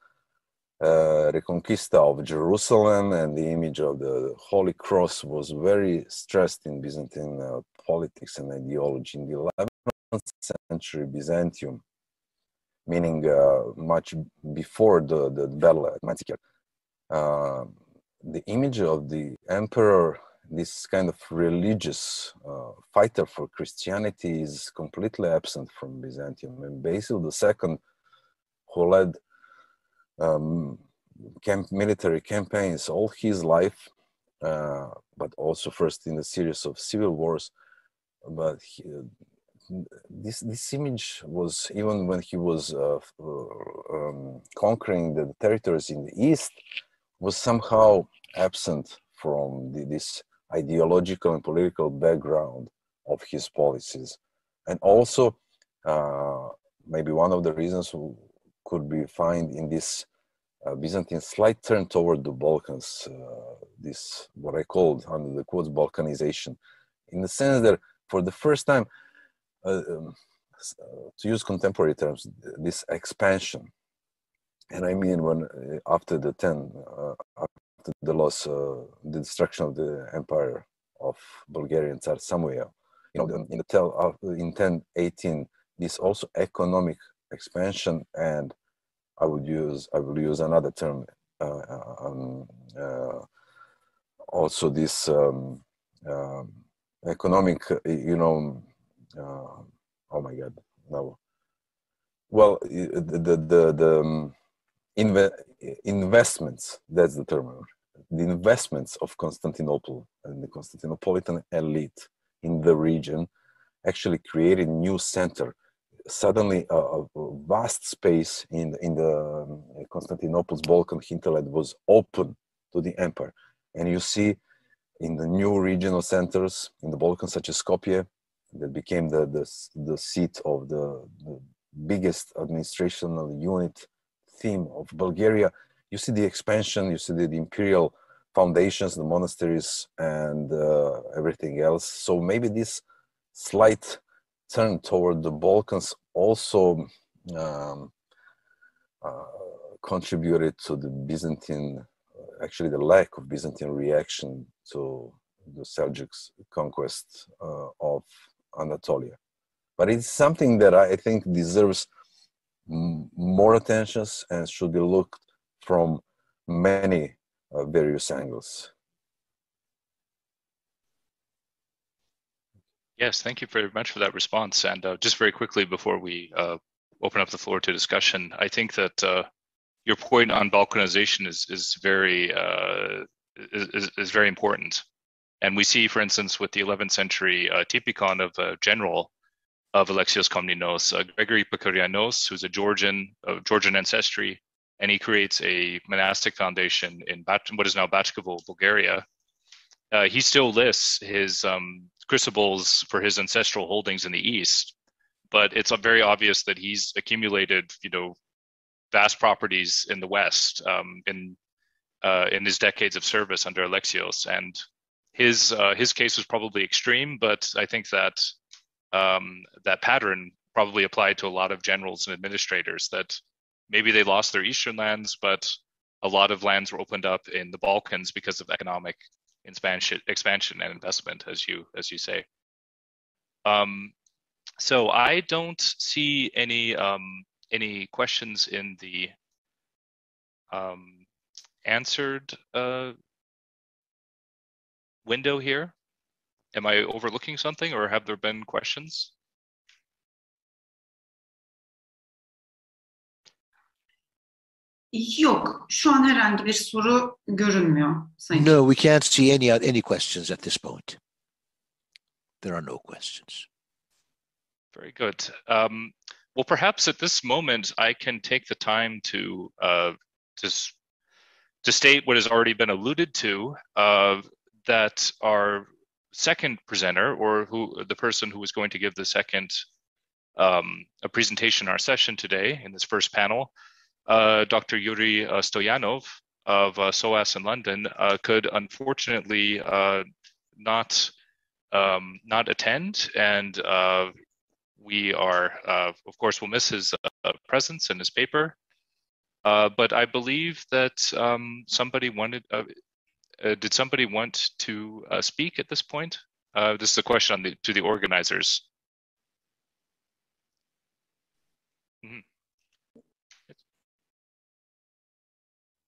Reconquista of Jerusalem and the image of the Holy Cross was very stressed in Byzantine politics and ideology. In the 11th century Byzantium, meaning much before the battle at Manzikert, the image of the emperor, this kind of religious fighter for Christianity, is completely absent from Byzantium. And Basil II, who led military campaigns all his life, but also first in a series of civil wars, but this image was, even when he was conquering the territories in the east, was somehow absent from this ideological and political background of his policies. And also, maybe one of the reasons could be found in this Byzantine slight turn toward the Balkans, this, what I called, under the quotes, Balkanization, in the sense that for the first time, to use contemporary terms, this expansion, and I mean when after the loss, the destruction of the empire of Bulgarian Tsar Samuel, you know, in 1018, this also economic expansion and I will use another term. Also, this economic, oh my God, no. Well, the investments, that's the term. The investments of Constantinople and the Constantinopolitan elite in the region actually created a new center. Suddenly, a vast space in the Constantinople's Balkan hinterland was open to the empire. And you see in the new regional centers in the Balkans, such as Skopje, that became the seat of the biggest administrational unit theme of Bulgaria. You see the expansion, you see the imperial foundations, the monasteries, and everything else. So maybe this slight turn toward the Balkans also contributed to the Byzantine, actually the lack of Byzantine reaction to the Seljuks conquest of Anatolia. But it's something that I think deserves more attention and should be looked from many various angles. Yes, thank you very much for that response. And just very quickly before we open up the floor to discussion, I think that your point on Balkanization is very important. And we see, for instance, with the 11th century typikon of a general of Alexios Komnenos, Gregory Pekarianos, who's a Georgian of Georgian ancestry, and he creates a monastic foundation in what is now Bachkovo, Bulgaria. He still lists his crucibles for his ancestral holdings in the East, but it's very obvious that he's accumulated, vast properties in the West in his decades of service under Alexios. And his case was probably extreme, but I think that that pattern probably applied to a lot of generals and administrators, that maybe they lost their eastern lands, but a lot of lands were opened up in the Balkans because of economic expansion and investment, as you say. So I don't see any questions in the answered window here. Am I overlooking something, or have there been questions? Yok, şu an herhangi bir soru görünmüyor. Sayın. No, we can't see any questions at this point. There are no questions. Very good. Well, perhaps at this moment I can take the time to state what has already been alluded to, that our second presenter, or the person who is going to give the second a presentation in our session today in this first panel, Dr. Yuri Stoyanov of SOAS in London, could unfortunately not attend, and we are, of course, will miss his presence and his paper. But I believe that somebody wanted. Did somebody want to speak at this point? This is a question to the organizers. Mm-hmm.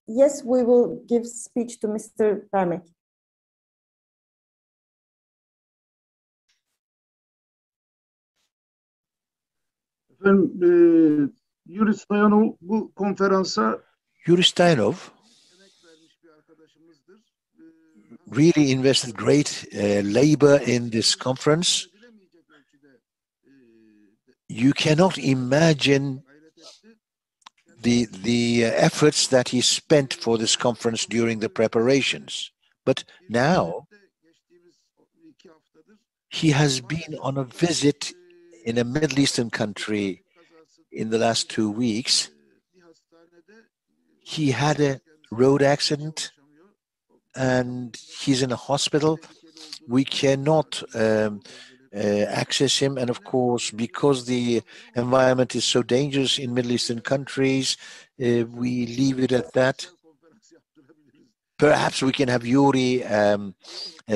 Yes, we will give speech to Mr. Parmek. Efendim, Yuri Stoyanov bu konferansa Yuri Stoyanov really invested great labor in this conference. You cannot imagine the efforts that he spent for this conference during the preparations. But now he has been on a visit in a Middle Eastern country in the last 2 weeks. He had a road accident and he's in a hospital. We cannot access him, and of course, because the environment is so dangerous in Middle Eastern countries, we leave it at that. Perhaps we can have Yuri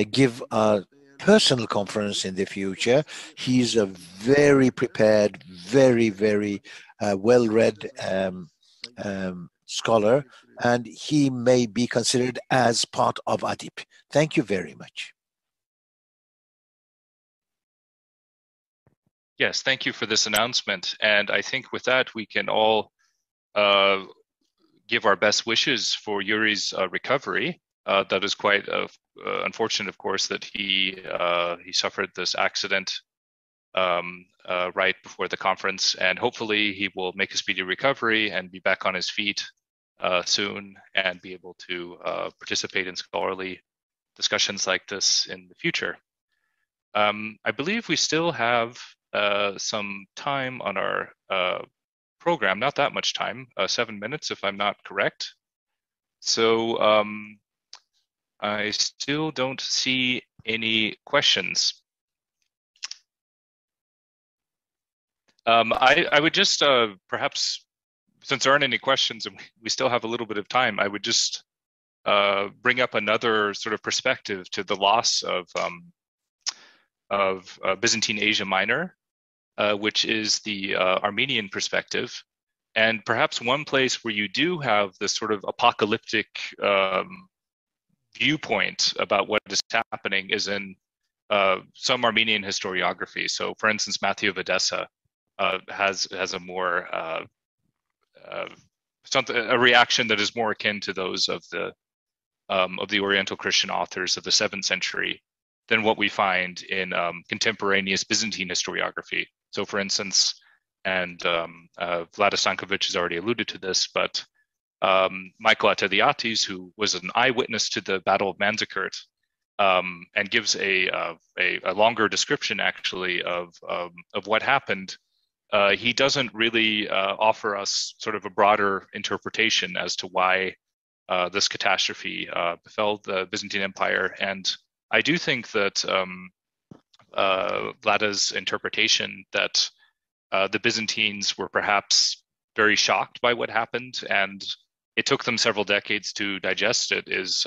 give a personal conference in the future. He's a very prepared, very well-read scholar, and he may be considered as part of ADIP. Thank you very much. Yes, thank you for this announcement. And I think with that, we can all give our best wishes for Yuri's recovery. That is quite unfortunate, of course, that he suffered this accident right before the conference, and hopefully he will make a speedy recovery and be back on his feet soon and be able to participate in scholarly discussions like this in the future. I believe we still have some time on our program, not that much time, 7 minutes if I'm not correct. So I still don't see any questions. I would just perhaps, since there aren't any questions and we still have a little bit of time, I would just bring up another sort of perspective to the loss of Byzantine Asia Minor, which is the Armenian perspective. And perhaps one place where you do have this sort of apocalyptic viewpoint about what is happening is in some Armenian historiography. So for instance, Matthew of Edessa has a more a reaction that is more akin to those of the Oriental Christian authors of the 7th century than what we find in contemporaneous Byzantine historiography. So for instance, and Vlada Stankovic has already alluded to this, but Michael Ateliatis, who was an eyewitness to the Battle of Manzikert, and gives a longer description actually of what happened, he doesn't really offer us sort of a broader interpretation as to why this catastrophe befell the Byzantine Empire. And I do think that Vlada's interpretation that the Byzantines were perhaps very shocked by what happened and it took them several decades to digest it is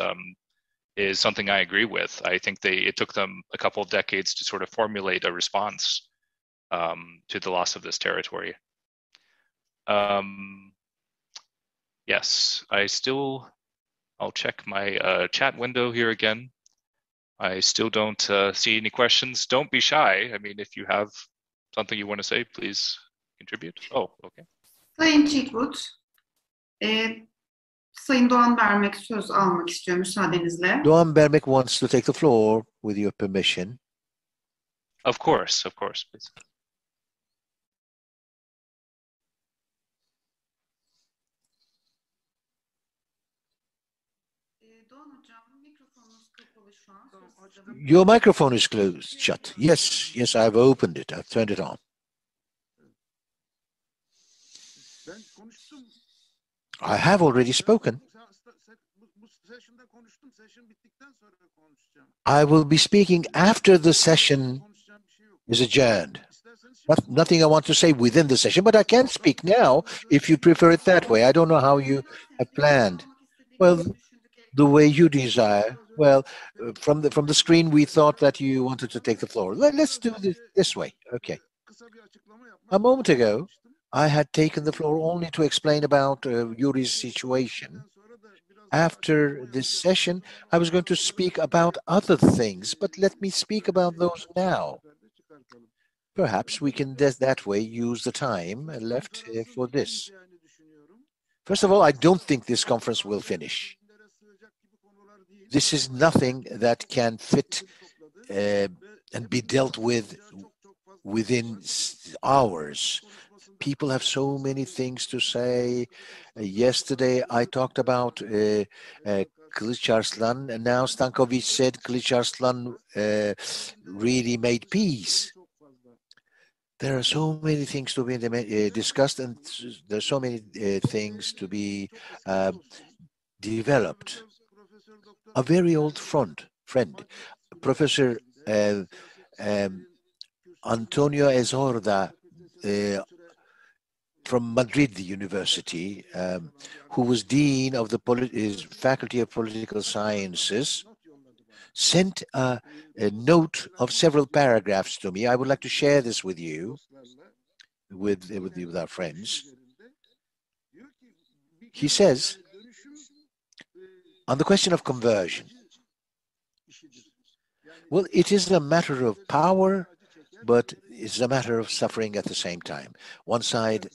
something I agree with. I think it took them a couple of decades to sort of formulate a response to the loss of this territory. Yes, I'll check my chat window here again. I still don't see any questions. Don't be shy. I mean, if you have something you want to say, please contribute. Oh, okay. Sayın CHITWOOD, Sayın Doğan Bermek söz almak istiyor müsaadenizle. Doğan Bermek wants to take the floor with your permission. Of course, please. Your microphone is closed, shut. Yes, I've opened it. I've turned it on. I have already spoken. I will be speaking after the session is adjourned. Nothing I want to say within the session, but I can speak now if you prefer it that way. I don't know how you have planned. Well, the way you desire. Well, from the screen, we thought that you wanted to take the floor. Let's do this way. Okay. A moment ago, I had taken the floor only to explain about Yuri's situation. After this session, I was going to speak about other things, but let me speak about those now. Perhaps we can that way use the time left for this. First of all, I don't think this conference will finish. This is nothing that can fit and be dealt with within hours. People have so many things to say. Yesterday, I talked about Kılıç Arslan, and now Stankovic said Kılıç Arslan really made peace. There are so many things to be discussed, and there's so many things to be developed. A very old friend, Professor Antonio Ezorda from Madrid University, who was Dean of the Faculty of Political Sciences, sent a note of several paragraphs to me. I would like to share this with you, with our friends. He says, on the question of conversion, well, it is a matter of power, but it's a matter of suffering at the same time. One side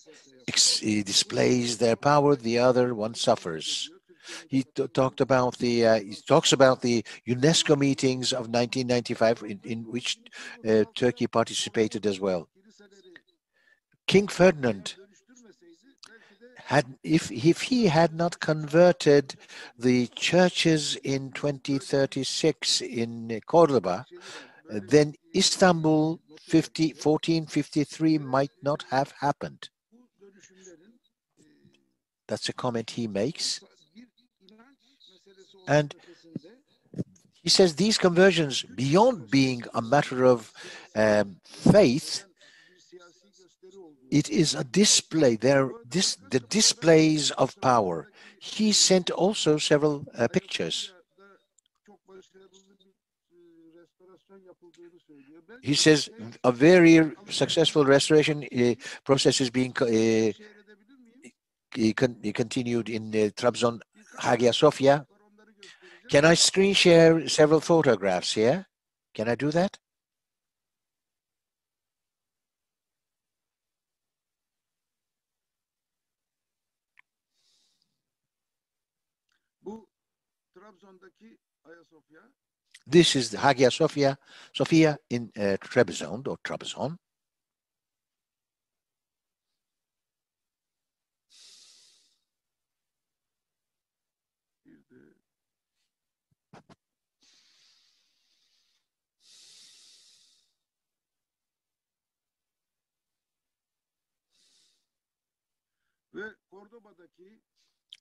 displays their power, the other one suffers. He talks about the UNESCO meetings of 1995 in which Turkey participated as well. King Ferdinand if he had not converted the churches in 2036 in Cordoba, then Istanbul 1453 might not have happened. That's a comment he makes. And he says these conversions, beyond being a matter of faith, it is a display. The displays of power. He sent also several pictures. He says a very successful restoration process is being continued in Trabzon, Hagia Sophia. Can I screen share several photographs here? Can I do that? This is the Hagia Sophia in Trebizond or Trabzon.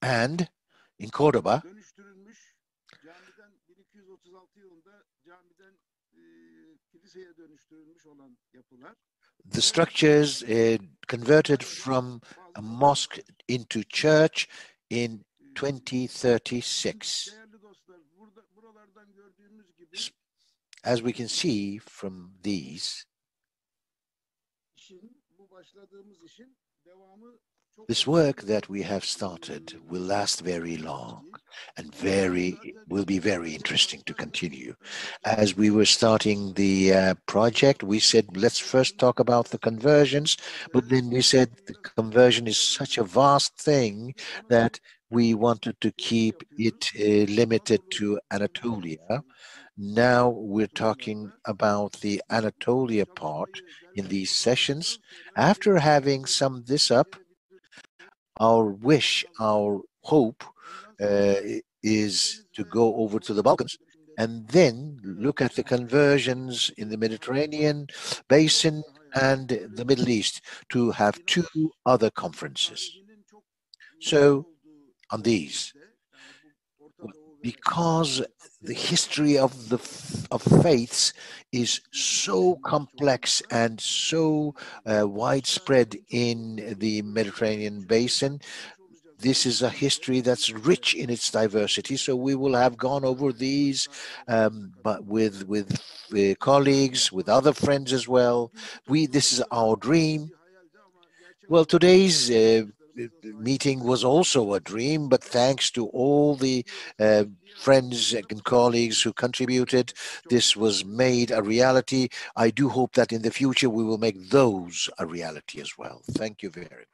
And in Cordoba, the structures converted from a mosque into church in 2036. As we can see from these, this work that we have started will last very long and will be very interesting to continue. As we were starting the project, we said, let's first talk about the conversions, but then we said the conversion is such a vast thing that we wanted to keep it limited to Anatolia. Now we're talking about the Anatolia part in these sessions. After having summed this up, our wish, our hope is to go over to the Balkans and then look at the conversions in the Mediterranean basin and the Middle East to have 2 other conferences. So on these, because the history of faiths is so complex and so widespread in the Mediterranean basin, this is a history that's rich in its diversity. So we will have gone over these, but with colleagues, with other friends as well. This is our dream. Well, today's meeting was also a dream, but thanks to all the friends and colleagues who contributed, this was made a reality. I do hope that in the future we will make those a reality as well. Thank you very much.